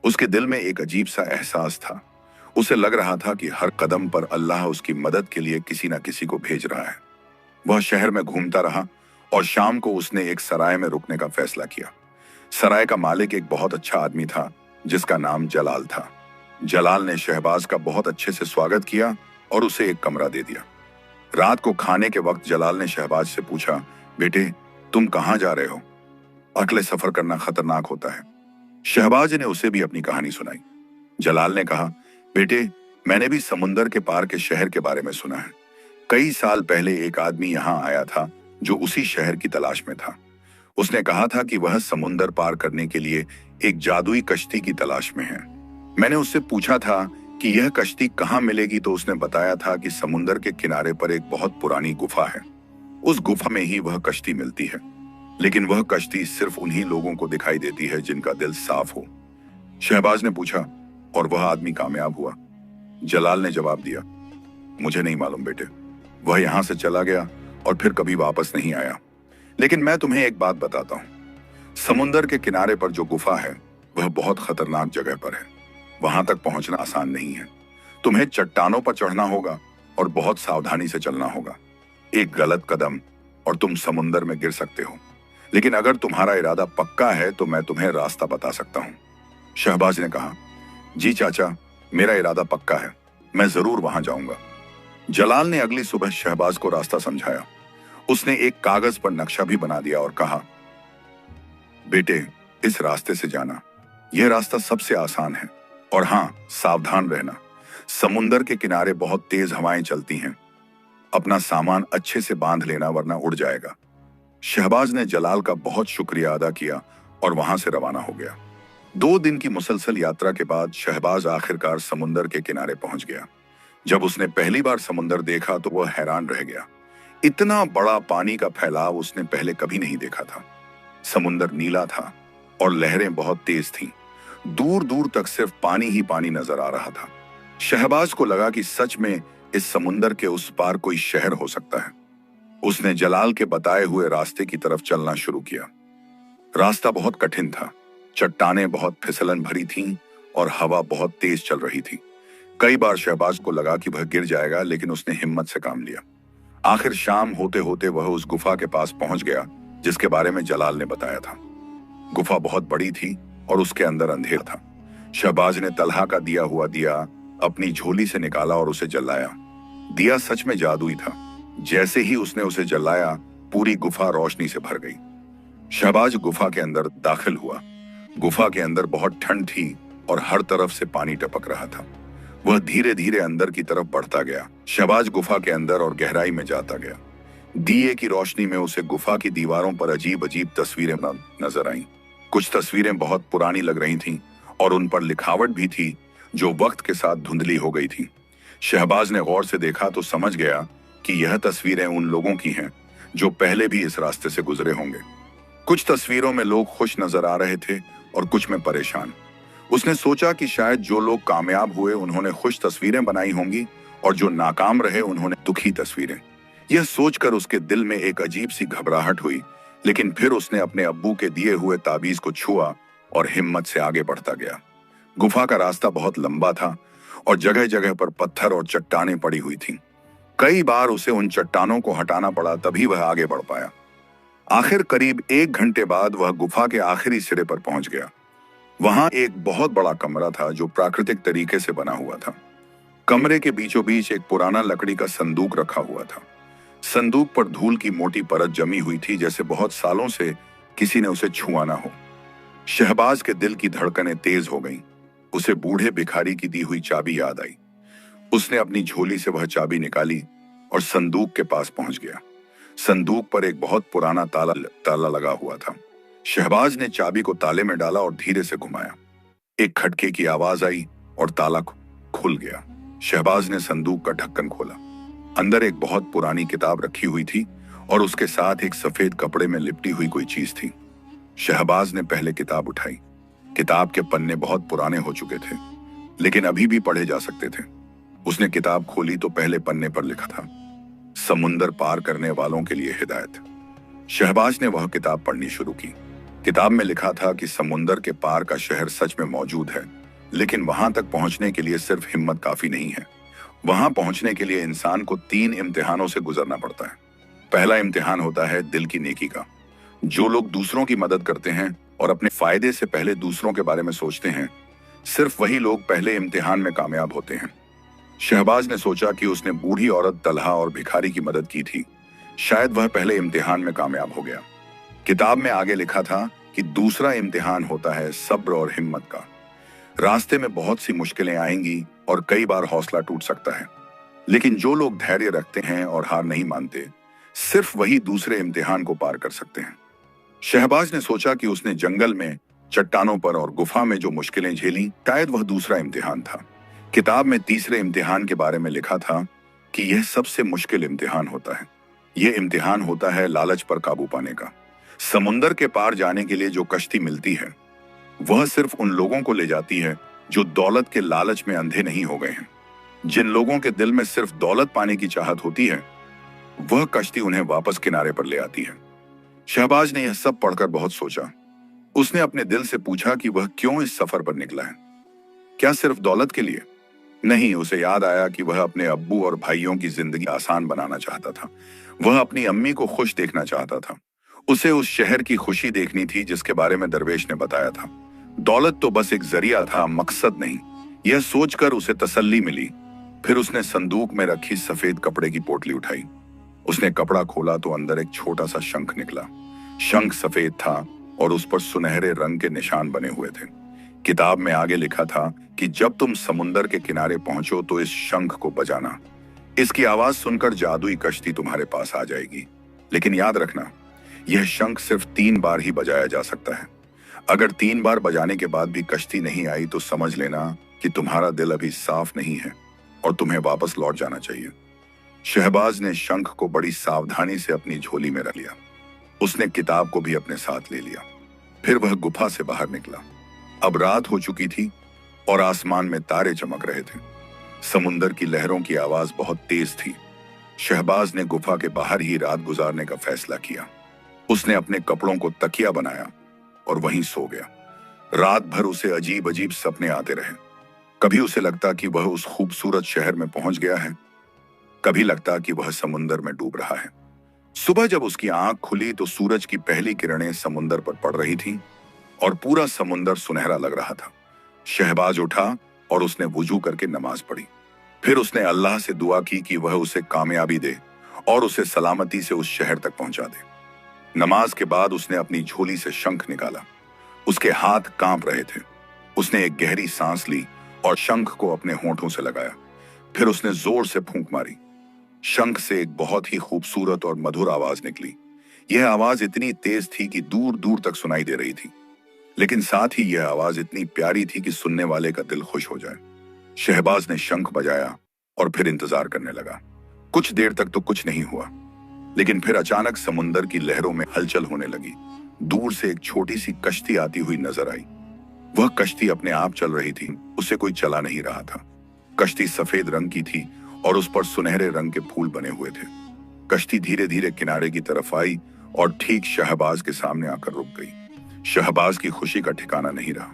उसके दिल में एक अजीब सा एहसास था। उसे लग रहा था कि हर कदम पर अल्लाह उसकी मदद के लिए किसी न किसी को भेज रहा है। वह शहर में घूमता रहा और शाम को उसने एक सराय में रुकने का फैसला किया। सराय का मालिक एक बहुत अच्छा आदमी था जिसका नाम जलाल था। जलाल ने शहबाज का बहुत अच्छे से स्वागत किया और उसे एक कमरा दे दिया। रात को खाने के वक्त जलाल ने शहबाज से पूछा, बेटे तुम कहाँ जा रहे हो? अकेले सफर करना खतरनाक होता है। शहबाज ने उसे भी अपनी कहानी सुनाई। जलाल ने कहा, बेटे मैंने भी समुंदर के पार के शहर के बारे में सुना है। कई साल पहले एक आदमी यहाँ आया था जो उसी शहर की तलाश में था। उसने कहा था कि वह समुंदर पार करने के लिए एक जादुई कश्ती की तलाश में है। मैंने उससे पूछा था कि यह कश्ती कहाँ मिलेगी, तो उसने बताया था कि समुंदर के किनारे पर एक बहुत पुरानी गुफा है। उस गुफा में ही वह कश्ती मिलती है, लेकिन वह कश्ती सिर्फ उन्हीं लोगों को दिखाई देती है जिनका दिल साफ हो। शहबाज ने पूछा, और वह आदमी कामयाब हुआ? जलाल ने जवाब दिया, मुझे नहीं मालूम बेटे। वह यहां से चला गया और फिर कभी वापस नहीं आया। लेकिन मैं तुम्हें एक बात बताता हूं, समुंदर के किनारे पर जो गुफा है वह बहुत खतरनाक जगह पर है। वहां तक पहुंचना आसान नहीं है। तुम्हें चट्टानों पर चढ़ना होगा और बहुत सावधानी से चलना होगा। एक गलत कदम और तुम समुंदर में गिर सकते हो। लेकिन अगर तुम्हारा इरादा पक्का है तो मैं तुम्हें रास्ता बता सकता हूं। शहबाज ने कहा, जी चाचा, मेरा इरादा पक्का है, मैं जरूर वहां जाऊंगा। जलाल ने अगली सुबह शहबाज को रास्ता समझाया। उसने एक कागज पर नक्शा भी बना दिया और कहा, बेटे इस रास्ते से जाना, यह रास्ता सबसे आसान है। और हां, सावधान रहना, समुंदर के किनारे बहुत तेज हवाएं चलती हैं। अपना सामान अच्छे से बांध लेना वरना उड़ जाएगा। शहबाज ने जलाल का बहुत शुक्रिया अदा किया और वहां से रवाना हो गया। 2 दिन की मुसलसल यात्रा के बाद शहबाज आखिरकार समुंदर के किनारे पहुंच गया। जब उसने पहली बार समुंदर देखा तो वह हैरान रह गया। इतना बड़ा पानी का फैलाव उसने पहले कभी नहीं देखा था। समुंदर नीला था और लहरें बहुत तेज थीं। दूर दूर तक सिर्फ पानी ही पानी नजर आ रहा था। शहबाज को लगा कि सच में इस समुंदर के उस पार कोई शहर हो सकता है। उसने जलाल के बताए हुए रास्ते की तरफ चलना शुरू किया। रास्ता बहुत कठिन था। चट्टानें बहुत फिसलन भरी थीं और हवा बहुत तेज चल रही थी। कई बार शहबाज को लगा कि वह गिर जाएगा, लेकिन उसने हिम्मत से काम लिया। आखिर शाम होते होते वह उस गुफा के पास पहुंच गया जिसके बारे में जलाल ने बताया था। गुफा बहुत बड़ी थी और उसके अंदर अंधेर था। शहबाज ने तलहा का दिया हुआ दिया अपनी झोली से निकाला और उसे जलाया। दिया सच में जादुई था। जैसे ही उसने उसे जलाया, पूरी गुफा रोशनी से भर गई। शहबाज गुफा के अंदर दाखिल हुआ। गुफा के अंदर बहुत ठंड थी और हर तरफ से पानी टपक रहा था। वह धीरे धीरे अंदर की तरफ बढ़ता गया। शहबाज गुफा के अंदर और गहराई में जाता गया। दिए की रोशनी में उसे गुफा की दीवारों पर अजीब अजीब तस्वीरें नजर आईं। कुछ तस्वीरें बहुत पुरानी लग रही थीं और उन पर लिखावट भी थी जो वक्त के साथ धुंधली हो गई थी। शहबाज ने गौर से देखा तो समझ गया कि यह तस्वीरें उन लोगों की हैं जो पहले भी इस रास्ते से गुजरे होंगे। कुछ तस्वीरों में लोग खुश नजर आ रहे थे और कुछ में परेशान। उसने सोचा कि शायद जो लोग कामयाब हुए उन्होंने खुश तस्वीरें बनाई होंगी और जो नाकाम रहे उन्होंने दुखी तस्वीरें। यह सोचकर उसके दिल में एक अजीब सी घबराहट हुई, लेकिन फिर उसने अपने अब्बू के दिए हुए ताबीज को छुआ और हिम्मत से आगे बढ़ता गया। गुफा का रास्ता बहुत लंबा था और जगह जगह पर पत्थर और चट्टानें पड़ी हुई थीं। कई बार उसे उन चट्टानों को हटाना पड़ा, तभी वह आगे बढ़ पाया। आखिर करीब 1 घंटे बाद वह गुफा के आखिरी सिरे पर पहुंच गया। वहां एक बहुत बड़ा कमरा था जो प्राकृतिक तरीके से बना हुआ था। कमरे के बीचों बीच एक पुराना लकड़ी का संदूक रखा हुआ था। संदूक पर धूल की मोटी परत जमी हुई थी, जैसे बहुत सालों से किसी ने उसे छुआ ना हो। शहबाज के दिल की धड़कनें तेज हो गईं। उसे बूढ़े भिखारी की दी हुई चाबी याद आई। उसने अपनी झोली से वह चाबी निकाली और संदूक के पास पहुंच गया। संदूक पर एक बहुत पुराना ताला लगा हुआ था। शहबाज ने चाबी को ताले में डाला और धीरे से घुमाया। एक खटके की आवाज आई और ताला खुल गया। शहबाज ने संदूक का ढक्कन खोला। अंदर एक बहुत पुरानी किताब रखी हुई थी और उसके साथ एक सफेद कपड़े में लिपटी हुई कोई चीज थी। शहबाज ने पहले किताब उठाई। किताब के पन्ने बहुत पुराने हो चुके थे, लेकिन अभी भी पढ़े जा सकते थे। उसने किताब खोली तो पहले पन्ने पर लिखा था, समुंदर पार करने वालों के लिए हिदायत। शहबाज ने वह किताब पढ़नी शुरू की। किताब में लिखा था कि समुंदर के पार का शहर सच में मौजूद है, लेकिन वहां तक पहुंचने के लिए सिर्फ हिम्मत काफी नहीं है। वहां पहुंचने के लिए इंसान को 3 इम्तिहानों से गुजरना पड़ता है। पहला इम्तिहान होता है दिल की नेकी का। जो लोग दूसरों की मदद करते हैं और अपने फायदे से पहले दूसरों के बारे में सोचते हैं, सिर्फ वही लोग पहले इम्तिहान में कामयाब होते हैं। शहबाज ने सोचा कि उसने बूढ़ी औरत तलहा और भिखारी की मदद की थी, शायद वह पहले इम्तिहान में कामयाब हो गया। किताब में आगे लिखा था कि दूसरा इम्तिहान होता है सब्र और हिम्मत का। रास्ते में बहुत सी मुश्किलें आएंगी और कई बार हौसला टूट सकता है, लेकिन जो लोग धैर्य रखते हैं और हार नहीं मानते, सिर्फ वही दूसरे इम्तिहान को पार कर सकते हैं। शहबाज ने सोचा कि उसने जंगल में, चट्टानों पर और गुफा में जो मुश्किलें झेली, शायद वह दूसरा इम्तिहान था। किताब में तीसरे इम्तिहान के बारे में लिखा था कि यह सबसे मुश्किल इम्तिहान होता है। यह इम्तिहान होता है लालच पर काबू पाने का। समुंदर के पार जाने के लिए जो कश्ती मिलती है, वह सिर्फ उन लोगों को ले जाती है जो दौलत के लालच में अंधे नहीं हो गए हैं। जिन लोगों के दिल में सिर्फ दौलत पाने की चाहत होती है, वह कश्ती उन्हें वापस किनारे पर ले आती है। शहबाज ने यह सब पढ़कर बहुत सोचा। उसने अपने दिल से पूछा कि वह क्यों इस सफर पर निकला है। क्या सिर्फ दौलत के लिए? नहीं, उसे याद आया कि वह अपने अब्बू और भाइयों की जिंदगी आसान बनाना चाहता था। वह अपनी अम्मी को खुश देखना चाहता था। उसे उस शहर की खुशी देखनी थी जिसके बारे में दरवेश ने बताया था। दौलत तो बस एक जरिया था, मकसद नहीं। यह सोचकर उसे तसल्ली मिली। फिर उसने संदूक में रखी सफेद कपड़े की पोटली उठाई। उसने कपड़ा खोला तो अंदर एक छोटा सा शंख निकला। शंख सफेद था और उस पर सुनहरे रंग के निशान बने हुए थे। किताब में आगे लिखा था कि जब तुम समुंदर के किनारे पहुंचो तो इस शंख को बजाना। इसकी आवाज सुनकर जादुई कश्ती तुम्हारे पास आ जाएगी। लेकिन याद रखना, यह शंख सिर्फ 3 बार ही बजाया जा सकता है। अगर 3 बार बजाने के बाद भी कश्ती नहीं आई तो समझ लेना कि तुम्हारा दिल अभी साफ नहीं है और तुम्हें वापस लौट जाना चाहिए। शहबाज ने शंख को बड़ी सावधानी से अपनी झोली में रख लिया। उसने किताब को भी अपने साथ ले लिया। फिर वह गुफा से बाहर निकला। अब रात हो चुकी थी और आसमान में तारे चमक रहे थे। समुंदर की लहरों की आवाज बहुत तेज थी। शहबाज ने गुफा के बाहर ही रात गुजारने का फैसला किया। उसने अपने कपड़ों को तकिया बनाया और वहीं सो गया। रात भर उसे अजीब अजीब सपने आते रहे। कभी उसे लगता कि वह उस खूबसूरत शहर में पहुंच गया है, कभी लगता कि वह समुंदर में डूब रहा है। सुबह जब उसकी आंख खुली तो सूरज की पहली किरणें समुंदर पर पड़ रही थीं और पूरा समुंदर सुनहरा लग रहा था। शहबाज उठा और उसने वुजू करके नमाज पढ़ी। फिर उसने अल्लाह से दुआ की कि वह उसे कामयाबी दे और उसे सलामती से उस शहर तक पहुंचा दे। नमाज के बाद उसने अपनी झोली से शंख निकाला। उसके हाथ कांप रहे थे। उसने एक गहरी सांस ली और शंख को अपने होंठों से लगाया। फिर उसने जोर से फूंक मारी। शंख से एक बहुत ही खूबसूरत और मधुर आवाज निकली। यह आवाज इतनी तेज थी कि दूर दूर तक सुनाई दे रही थी, लेकिन साथ ही यह आवाज इतनी प्यारी थी कि सुनने वाले का दिल खुश हो जाए। शहबाज ने शंख बजाया और फिर इंतजार करने लगा। कुछ देर तक तो कुछ नहीं हुआ, लेकिन फिर अचानक समुंदर की लहरों में हलचल होने लगी। दूर से एक छोटी सी कश्ती आती हुई नजर आई। वह कश्ती अपने आप चल रही थी, उसे कोई चला नहीं रहा था। कश्ती सफेद रंग की थी और उस पर सुनहरे रंग के फूल बने हुए थे। कश्ती धीरे धीरे किनारे की तरफ आई और ठीक शहबाज के सामने आकर रुक गई। शहबाज की खुशी का ठिकाना नहीं रहा।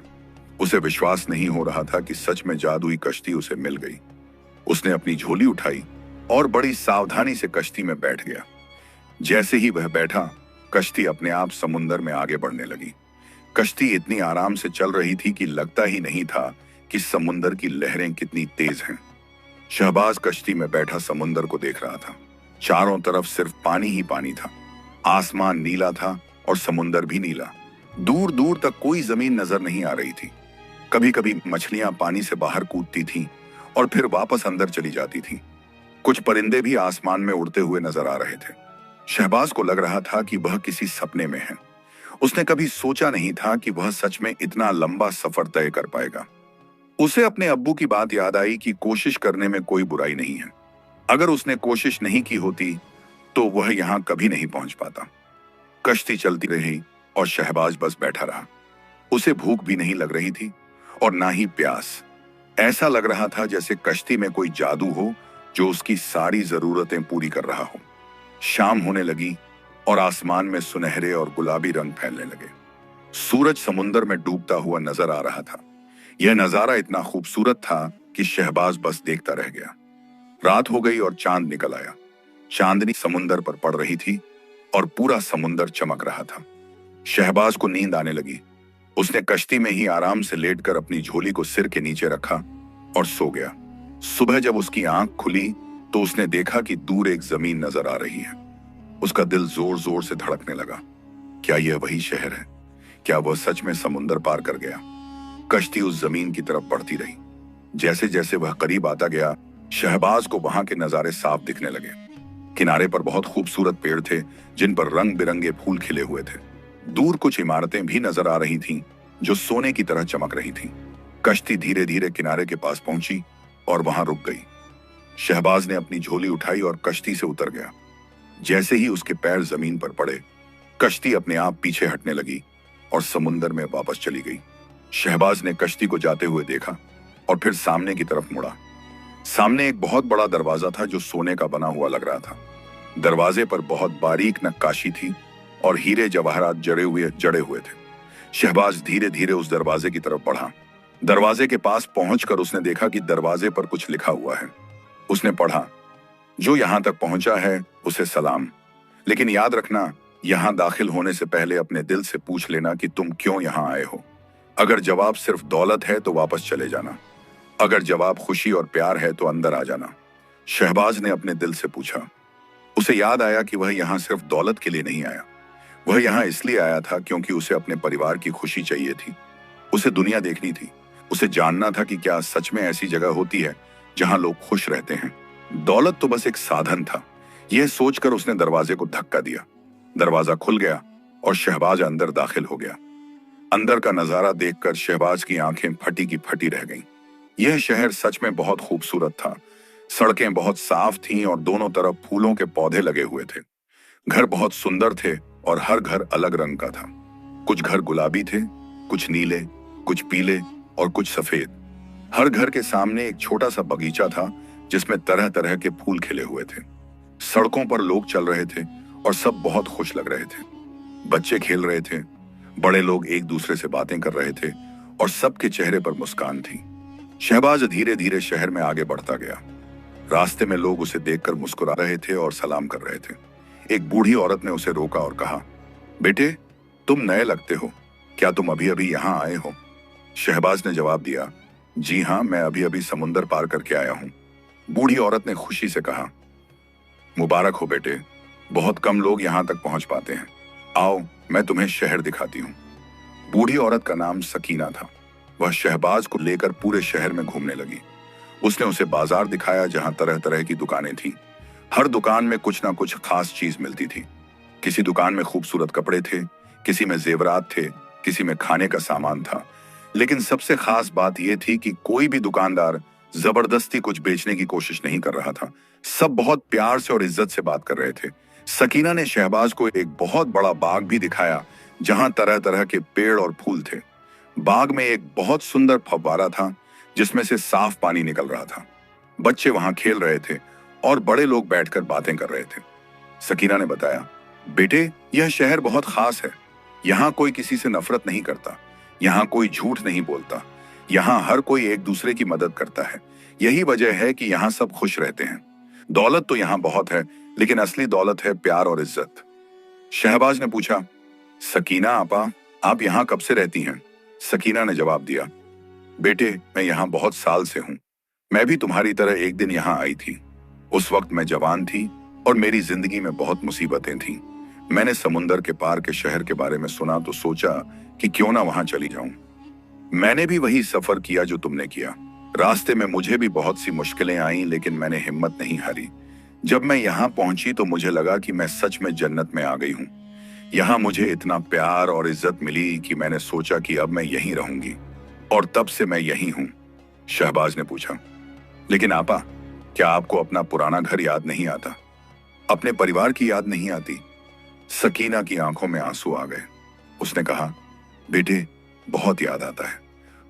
उसे विश्वास नहीं हो रहा था कि सच में जादुई कश्ती उसे मिल गई। उसने अपनी झोली उठाई और बड़ी सावधानी से कश्ती में बैठ गया। जैसे ही वह बैठा, कश्ती अपने आप समुंदर में आगे बढ़ने लगी। कश्ती इतनी आराम से चल रही थी कि लगता ही नहीं था कि समुंदर की लहरें कितनी तेज हैं। शहबाज कश्ती में बैठा समुंदर को देख रहा था। चारों तरफ सिर्फ पानी ही पानी था। आसमान नीला था और समुंदर भी नीला। दूर दूर तक कोई जमीन नजर नहीं आ रही थी। कभी कभी मछलियां पानी से बाहर कूदती थीं और फिर वापस अंदर चली जाती थीं। कुछ परिंदे भी आसमान में उड़ते हुए नजर आ रहे थे। शहबाज को लग रहा था कि वह किसी सपने में है। उसने कभी सोचा नहीं था कि वह सच में इतना लंबा सफर तय कर पाएगा। उसे अपने अब्बू की बात याद आई कि कोशिश करने में कोई बुराई नहीं है। अगर उसने कोशिश नहीं की होती तो वह यहां कभी नहीं पहुंच पाता। कश्ती चलती रही और शहबाज बस बैठा रहा। उसे भूख भी नहीं लग रही थी और ना ही प्यास। ऐसा लग रहा था जैसे कश्ती में कोई जादू हो जो उसकी सारी जरूरतें पूरी कर रहा हो। शाम होने लगी और आसमान में सुनहरे और गुलाबी रंग फैलने लगे। सूरज समुंदर में डूबता हुआ नजर आ रहा था। यह नजारा इतना खूबसूरत था कि शहबाज बस देखता रह गया। रात हो गई और चांद निकल आया। चांदनी समुंदर पर पड़ रही थी और पूरा समुंदर चमक रहा था। शहबाज को नींद आने लगी। उसने कश्ती में ही आराम से लेटकर अपनी झोली को सिर के नीचे रखा और सो गया। सुबह जब उसकी आंख खुली तो उसने देखा कि दूर एक जमीन नजर आ रही है। उसका दिल जोर जोर से धड़कने लगा। क्या यह वही शहर है? क्या वह सच में समुंदर पार कर गया? कश्ती उस जमीन की तरफ बढ़ती रही। जैसे जैसे वह करीब आता गया, शहबाज को वहां के नजारे साफ दिखने लगे। किनारे पर बहुत खूबसूरत पेड़ थे जिन पर रंग बिरंगे फूल खिले हुए थे। दूर कुछ इमारतें भी नजर आ रही थीं जो सोने की तरह चमक रही थीं। कश्ती धीरे धीरे किनारे के पास पहुंची और वहां रुक गई। शहबाज ने अपनी झोली उठाई और कश्ती से उतर गया। जैसे ही उसके पैर जमीन पर पड़े, कश्ती अपने आप पीछे हटने लगी और समुंदर में वापस चली गई। शहबाज ने कश्ती को जाते हुए देखा और फिर सामने की तरफ मुड़ा। सामने एक बहुत बड़ा दरवाजा था जो सोने का बना हुआ लग रहा था। दरवाजे पर बहुत बारीक नक्काशी थी और हीरे जवाहरात जड़े हुए थे। शहबाज धीरे धीरे उस दरवाजे की तरफ बढ़ा। दरवाजे के पास पहुंचकर उसने देखा कि दरवाजे पर कुछ लिखा हुआ है। उसने पढ़ा, जो यहां तक पहुंचा है उसे सलाम, लेकिन याद रखना, यहां दाखिल होने से पहले अपने दिल से पूछ लेना कि तुम क्यों यहां आए हो। अगर जवाब सिर्फ दौलत है तो वापस चले जाना। अगर जवाब खुशी और प्यार है तो अंदर आ जाना। शहबाज ने अपने दिल से पूछा। उसे याद आया कि वह यहां सिर्फ दौलत के लिए नहीं आया। वह यहां इसलिए आया था क्योंकि उसे अपने परिवार की खुशी चाहिए थी। उसे दुनिया देखनी थी। उसे जानना था कि क्या सच में ऐसी जगह होती है जहां लोग खुश रहते हैं। दौलत तो बस एक साधन था। यह सोचकर उसने दरवाजे को धक्का दिया। दरवाजा खुल गया और शहबाज अंदर दाखिल हो गया। अंदर का नजारा देखकर शहबाज की आंखें फटी की फटी रह गईं। यह शहर सच में बहुत खूबसूरत था। सड़कें बहुत साफ थीं और दोनों तरफ फूलों के पौधे लगे हुए थे। घर बहुत सुंदर थे और हर घर अलग रंग का था। कुछ घर गुलाबी थे, कुछ नीले, कुछ पीले और कुछ सफेद। हर घर के सामने एक छोटा सा बगीचा था जिसमें तरह तरह के फूल खिले हुए थे। सड़कों पर लोग चल रहे थे और सब बहुत खुश लग रहे थे। बच्चे खेल रहे थे, बड़े लोग एक दूसरे से बातें कर रहे थे और सबके चेहरे पर मुस्कान थी। शहबाज धीरे धीरे शहर में आगे बढ़ता गया। रास्ते में लोग उसे देखकर मुस्कुरा रहे थे और सलाम कर रहे थे। एक बूढ़ी औरत ने उसे रोका और कहा, बेटे, तुम नए लगते हो, क्या तुम अभी अभी यहाँ आए हो? शहबाज ने जवाब दिया, जी हाँ, मैं अभी अभी समुंदर पार करके आया हूँ। बूढ़ी औरत ने खुशी से कहा, मुबारक हो बेटे, बहुत कम लोग यहाँ तक पहुंच पाते हैं। आओ, मैं तुम्हें शहर दिखाती हूँ। बूढ़ी औरत का नाम सकीना था। वह शहबाज को लेकर पूरे शहर में घूमने लगी। उसने उसे बाजार दिखाया जहां तरह तरह की दुकानें थीं। हर दुकान में कुछ ना कुछ खास चीज मिलती थी। किसी दुकान में खूबसूरत कपड़े थे, किसी में जेवरात थे, किसी में खाने का सामान था। लेकिन सबसे खास बात यह थी कि कोई भी दुकानदार जबरदस्ती कुछ बेचने की कोशिश नहीं कर रहा था। सब बहुत प्यार से और इज्जत से बात कर रहे थे। सकीना ने शहबाज को एक बहुत बड़ा बाग भी दिखाया जहां तरह तरह के पेड़ और फूल थे। बाग में एक बहुत सुंदर फव्वारा था जिसमें से साफ पानी निकल रहा था। बच्चे वहां खेल रहे थे और बड़े लोग बैठकर बातें कर रहे थे। सकीना ने बताया, बेटे, यह शहर बहुत खास है। यहाँ कोई किसी से नफरत नहीं करता, यहाँ कोई झूठ नहीं बोलता, यहाँ हर कोई एक दूसरे की मदद करता है। यही वजह है कि यहाँ सब खुश रहते हैं। दौलत तो यहाँ बहुत है, लेकिन असली दौलत है प्यार और इज्जत। शहबाज ने पूछा, सकीना आपा, आप यहाँ कब से रहती हैं? सकीना ने जवाब दिया, बेटे, मैं यहाँ बहुत साल से हूँ। मैं भी तुम्हारी तरह एक दिन यहाँ आई थी। उस वक्त मैं जवान थी और मेरी जिंदगी में बहुत मुसीबतें थीं। मैंने समुंदर के पार के शहर के बारे में सुना तो सोचा कि क्यों ना वहां चली जाऊं। मैंने भी वही सफर किया जो तुमने किया। रास्ते में मुझे भी बहुत सी मुश्किलें आईं, लेकिन मैंने हिम्मत नहीं हारी। जब मैं यहाँ पहुंची तो मुझे लगा कि मैं सच में जन्नत में आ गई हूँ। यहाँ मुझे इतना प्यार और इज्जत मिली कि मैंने सोचा कि अब मैं यहीं रहूंगी, और तब से मैं यहीं हूँ। शहबाज ने पूछा, लेकिन आपा, क्या आपको अपना पुराना घर याद नहीं आता? अपने परिवार की याद नहीं आती? सकीना की आंखों में आंसू आ गए। उसने कहा, बेटे, बहुत याद आता है,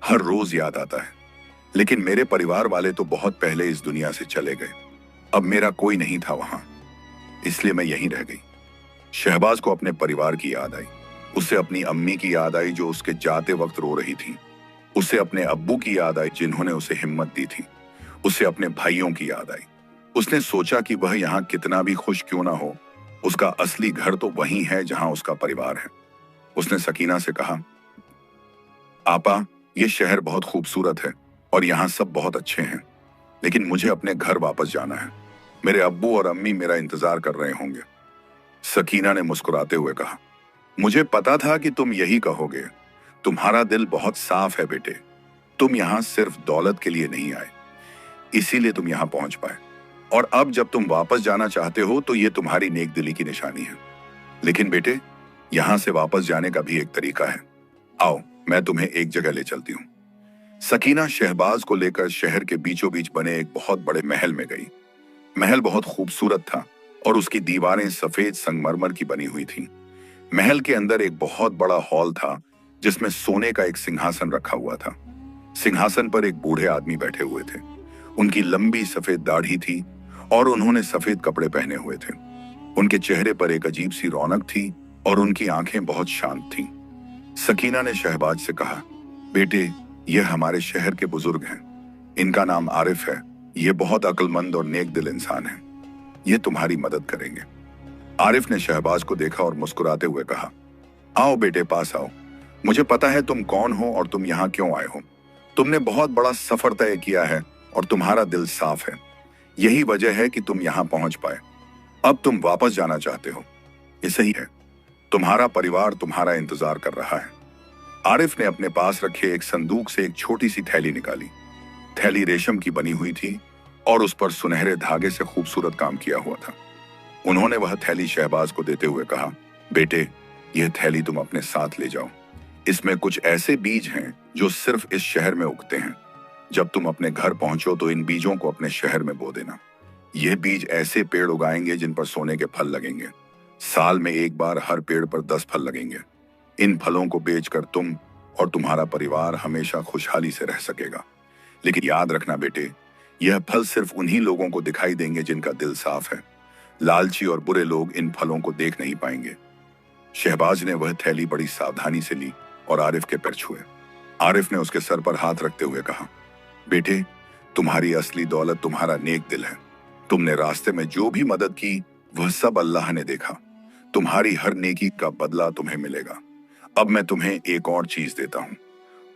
हर रोज याद आता है, लेकिन मेरे परिवार वाले तो बहुत पहले इस दुनिया से चले गए। अब मेरा कोई नहीं था वहां, इसलिए मैं यहीं रह गई। शहबाज को अपने परिवार की याद आई। उसे अपनी अम्मी की याद आई जो उसके जाते वक्त रो रही थी। उसे अपने अब्बू की याद आई जिन्होंने उसे हिम्मत दी थी। उसे अपने भाइयों की याद आई। उसने सोचा कि वह यहाँ कितना भी खुश क्यों ना हो, उसका असली घर तो वही है जहां उसका परिवार है। उसने सकीना से कहा, आपा, ये शहर बहुत खूबसूरत है और यहाँ सब बहुत अच्छे हैं, लेकिन मुझे अपने घर वापस जाना है। मेरे अब्बू और अम्मी मेरा इंतजार कर रहे होंगे। सकीना ने मुस्कुराते हुए कहा, मुझे पता था कि तुम यही कहोगे। तुम्हारा दिल बहुत साफ है बेटे। तुम यहाँ सिर्फ दौलत के लिए नहीं आए, इसीलिए तुम यहाँ पहुंच पाए। और अब जब तुम वापस जाना चाहते हो तो ये तुम्हारी नेक दिली की निशानी है। लेकिन बेटे, यहाँ से वापस जाने का भी एक तरीका है। आओ, मैं तुम्हें एक जगह ले चलती हूँ। सकीना शहबाज को लेकर शहर के बीचों बीच बने एक बहुत बड़े महल में गई। महल बहुत खूबसूरत था और उसकी दीवारें सफेद संगमरमर की बनी हुई थीं। महल के अंदर एक बहुत बड़ा हॉल था जिसमें सोने का एक सिंहासन रखा हुआ था। सिंहासन पर एक बूढ़े आदमी बैठे हुए थे। उनकी लंबी सफेद दाढ़ी थी और उन्होंने सफेद कपड़े पहने हुए थे। उनके चेहरे पर एक अजीब सी रौनक थी और उनकी आंखें बहुत शांत थीं। सकीना ने शहबाज से कहा, बेटे, यह हमारे शहर के बुजुर्ग हैं। इनका नाम आरिफ है। ये बहुत अक्लमंद और नेक दिल इंसान है। ये तुम्हारी मदद करेंगे। आरिफ ने शहबाज को देखा और मुस्कुराते हुए कहा, आओ बेटे, पास आओ। मुझे पता है तुम कौन हो और तुम यहाँ क्यों आए हो। तुमने बहुत बड़ा सफर तय किया है और तुम्हारा दिल साफ है। यही वजह है कि तुम यहाँ पहुंच पाए। अब तुम वापस जाना चाहते हो। ये सही है। तुम्हारा परिवार तुम्हारा इंतजार कर रहा है। आरिफ ने अपने पास रखे एक संदूक से एक छोटी सी थैली निकाली। थैली रेशम की बनी हुई थी और उस पर सुनहरे धागे से खूबसूरत काम किया हुआ था। उन्होंने वह थैली शहबाज को देते हुए कहा, बेटे, यह थैली तुम अपने साथ ले जाओ। इसमें कुछ ऐसे बीज हैं जो सिर्फ इस शहर में उगते हैं। जब तुम अपने घर पहुंचो तो इन बीजों को अपने शहर में बो देना। यह बीज ऐसे पेड़ उगाएंगे जिन पर सोने के फल लगेंगे। साल में एक बार हर पेड़ पर 10 फल लगेंगे। इन फलों को बेचकर तुम और तुम्हारा परिवार हमेशा खुशहाली से रह सकेगा। लेकिन याद रखना बेटे, यह फल सिर्फ उन्हीं लोगों को दिखाई देंगे जिनका दिल साफ है। लालची और बुरे लोग इन फलों को देख नहीं पाएंगे। शहबाज ने वह थैली बड़ी सावधानी से ली और आरिफ के पैर छुए। आरिफ ने उसके सर पर हाथ रखते हुए कहा, बेटे, तुम्हारी असली दौलत तुम्हारा नेक दिल है। तुमने रास्ते में जो भी मदद की वह सब अल्लाह ने देखा। तुम्हारी हर नेकी का बदला तुम्हें मिलेगा। अब मैं तुम्हें एक और चीज देता हूँ।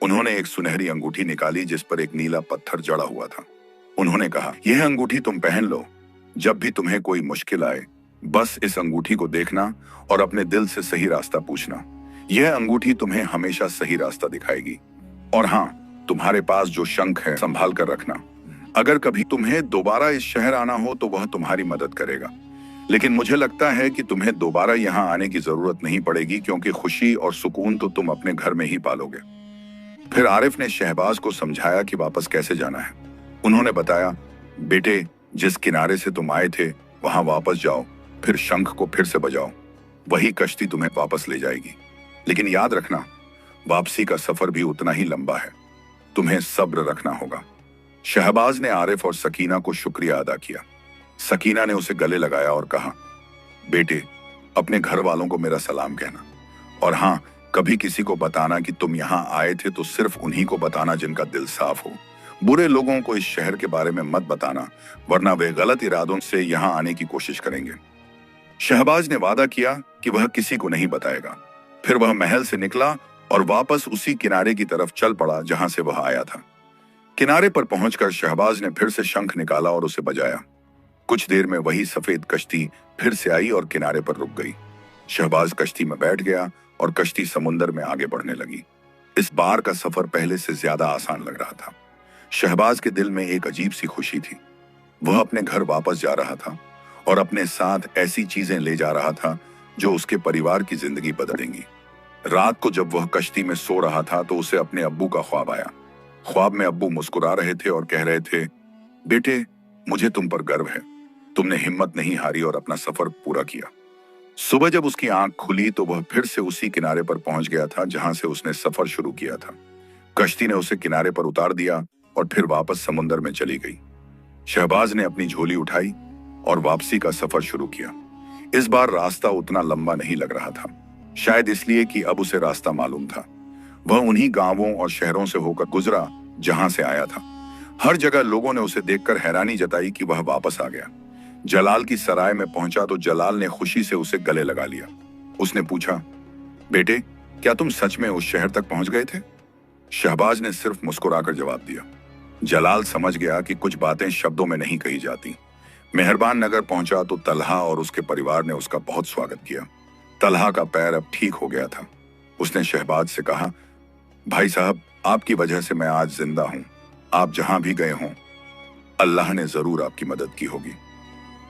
उन्होंने एक सुनहरी अंगूठी निकाली जिस पर एक नीला पत्थर जड़ा हुआ था। उन्होंने कहा, यह अंगूठी तुम पहन लो। जब भी तुम्हें कोई मुश्किल आए, बस इस अंगूठी को देखना और अपने दिल से सही रास्ता पूछना। यह अंगूठी तुम्हें हमेशा सही रास्ता दिखाएगी। और हाँ, तुम्हारे पास जो शंख है संभाल कर रखना। अगर कभी तुम्हें दोबारा इस शहर आना हो तो वह तुम्हारी मदद करेगा। लेकिन मुझे लगता है कि तुम्हें दोबारा यहाँ आने की जरूरत नहीं पड़ेगी, क्योंकि खुशी और सुकून तो तुम अपने घर में ही पालोगे। फिर आरिफ ने शहबाज को समझाया कि वापस कैसे जाना है। उन्होंने बताया, बेटे, जिस किनारे से तुम आए थे वहां वापस जाओ, फिर शंख को फिर से बजाओ। वही कश्ती तुम्हें वापस ले जाएगी। लेकिन याद रखना, वापसी का सफर भी उतना ही लंबा है। तुम्हें सब्र रखना होगा। शहबाज ने आरिफ और सकीना को शुक्रिया अदा किया। सकीना ने उसे गले लगाया और कहा, बेटे, अपने घर वालों को मेरा सलाम कहना। और हाँ, कभी किसी को बताना कि तुम यहाँ आए थे तो सिर्फ उन्हीं को बताना जिनका दिल साफ हो। बुरे लोगों को इस शहर के बारे में मत बताना, वरना वे गलत इरादों से यहाँ आने की कोशिश करेंगे। शहबाज ने वादा किया कि वह किसी को नहीं बताएगा। फिर वह महल से निकला और वापस उसी किनारे की तरफ चल पड़ा जहां से वह आया था। किनारे पर पहुंचकर शहबाज ने फिर से शंख निकाला और उसे बजाया। कुछ देर में वही सफेद कश्ती फिर से आई और किनारे पर रुक गई। शहबाज कश्ती में बैठ गया और कश्ती समुंदर में आगे बढ़ने लगी। इस बार का सफर पहले से ज्यादा आसान लग रहा था। शहबाज के दिल में एक अजीब सी खुशी थी। वह अपने घर वापस जा रहा था और अपने साथ ऐसी चीजें ले जा रहा था जो उसके परिवार की जिंदगी बदलेंगी। रात को जब वह कश्ती में सो रहा था तो उसे अपने अब्बू का ख्वाब आया। ख्वाब में अब्बू मुस्कुरा रहे थे और कह रहे थे, बेटे, मुझे तुम पर गर्व है। तुमने हिम्मत नहीं हारी और अपना सफर पूरा किया। सुबह जब उसकी आंख खुली तो वह फिर से उसी किनारे पर पहुंच गया था जहां से उसने सफर शुरू किया था। कश्ती ने उसे किनारे पर उतार दिया और फिर वापस समुंदर में चली गई। शहबाज ने अपनी झोली उठाई और वापसी का सफर शुरू किया। इस बार रास्ता उतना लंबा नहीं लग रहा था, शायद इसलिए कि अब उसे रास्ता मालूम था। वह उन्हीं गांवों और शहरों से होकर गुजरा जहां से आया था। हर जगह लोगों ने उसे देखकर हैरानी जताई कि वह वापस आ गया। जलाल की सराय में पहुंचा तो जलाल ने खुशी से उसे गले लगा लिया। उसने पूछा, बेटे, क्या तुम सच में उस शहर तक पहुंच गए थे? शहबाज ने सिर्फ मुस्कुराकर जवाब दिया। जलाल समझ गया कि कुछ बातें शब्दों में नहीं कही जाती। मेहरबान नगर पहुंचा तो तलहा और उसके परिवार ने उसका बहुत स्वागत किया। तलहा का पैर अब ठीक हो गया था। उसने शहबाज से कहा, भाई साहब, आपकी वजह से मैं आज जिंदा हूं। आप जहां भी गए हों, अल्लाह ने जरूर आपकी मदद की होगी।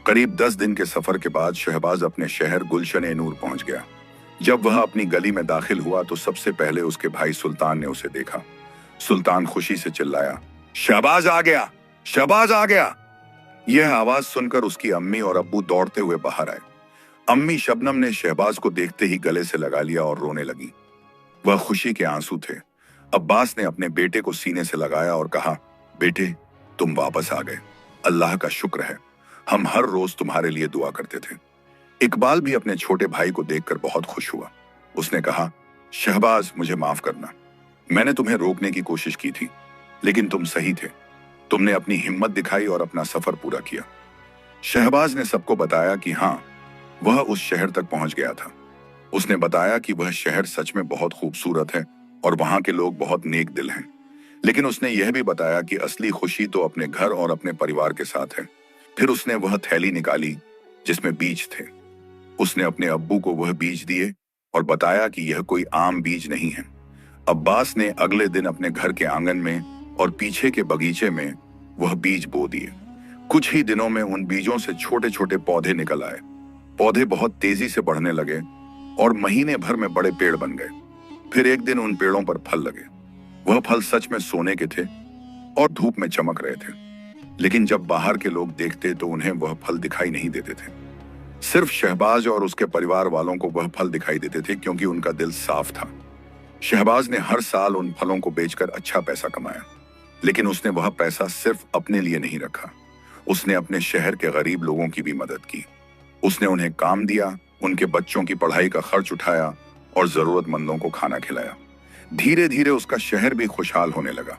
करीब 10 दिन के सफर के बाद शहबाज अपने शहर गुलशन ए नूर पहुंच गया। जब वह अपनी गली में दाखिल हुआ तो सबसे पहले उसके भाई सुल्तान ने उसे देखा। सुल्तान खुशी से चिल्लाया, शहबाज आ गया, शहबाज आ गया। यह आवाज सुनकर उसकी अम्मी और अब्बू दौड़ते हुए बाहर आए। अम्मी शबनम ने शहबाज को देखते ही गले से लगा लिया और रोने लगी। वह खुशी के आंसू थे। अब्बास ने अपने बेटे को सीने से लगाया और कहा, बेटे, तुम वापस आ गए। अल्लाह का शुक्र है। हम हर रोज तुम्हारे लिए दुआ करते थे। इकबाल भी अपने छोटे भाई को देखकर बहुत खुश हुआ। उसने कहा, शहबाज, मुझे माफ करना। मैंने तुम्हें रोकने की कोशिश की थी, लेकिन तुम सही थे। तुमने अपनी हिम्मत दिखाई और अपना सफर पूरा किया। शहबाज ने सबको बताया कि हाँ, वह उस शहर तक पहुंच गया था। उसने बताया कि वह शहर सच में बहुत खूबसूरत है और वहां के लोग बहुत नेक दिल हैं। लेकिन उसने यह भी बताया कि असली खुशी तो अपने घर और अपने परिवार के साथ है। फिर उसने वह थैली निकाली जिसमें बीज थे। उसने अपने अब्बू को वह बीज दिए और बताया कि यह कोई आम बीज नहीं है। अब्बास ने अगले दिन अपने घर के आंगन में और पीछे के बगीचे में वह बीज बो दिए। कुछ ही दिनों में उन बीजों से छोटे छोटे पौधे निकल आए। पौधे बहुत तेजी से बढ़ने लगे और महीने भर में बड़े पेड़ बन गए। फिर एक दिन उन पेड़ों पर फल लगे। वह फल सच में सोने के थे और धूप में चमक रहे थे। लेकिन जब बाहर के लोग देखते तो उन्हें वह फल दिखाई नहीं देते थे। सिर्फ शहबाज और उसके परिवार वालों को वह फल दिखाई देते थे, क्योंकि उनका दिल साफ था। शहबाज ने हर साल उन फलों को बेचकर अच्छा पैसा कमाया, लेकिन उसने वह पैसा सिर्फ अपने लिए नहीं रखा। उसने अपने शहर के गरीब लोगों की भी मदद की। उसने उन्हें काम दिया, उनके बच्चों की पढ़ाई का खर्च उठाया और जरूरतमंदों को खाना खिलाया। धीरे धीरे उसका शहर भी खुशहाल होने लगा।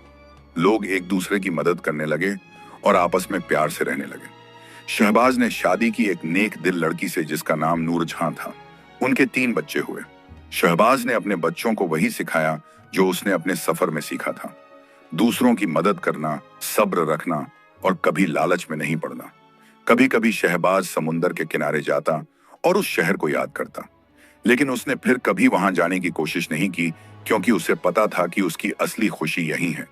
लोग एक दूसरे की मदद करने लगे और आपस में प्यार से रहने लगे। शहबाज ने शादी की एक नेक दिल लड़की से, जिसका नाम नूरजहां था। उनके 3 बच्चे हुए। शहबाज ने अपने बच्चों को वही सिखाया जो उसने अपने सफर में सीखा था, दूसरों की मदद करना, सब्र रखना और कभी लालच में नहीं पड़ना। कभी कभी शहबाज समुंदर के किनारे जाता और उस शहर को याद करता, लेकिन उसने फिर कभी वहां जाने की कोशिश नहीं की, क्योंकि उसे पता था कि उसकी असली खुशी यही है।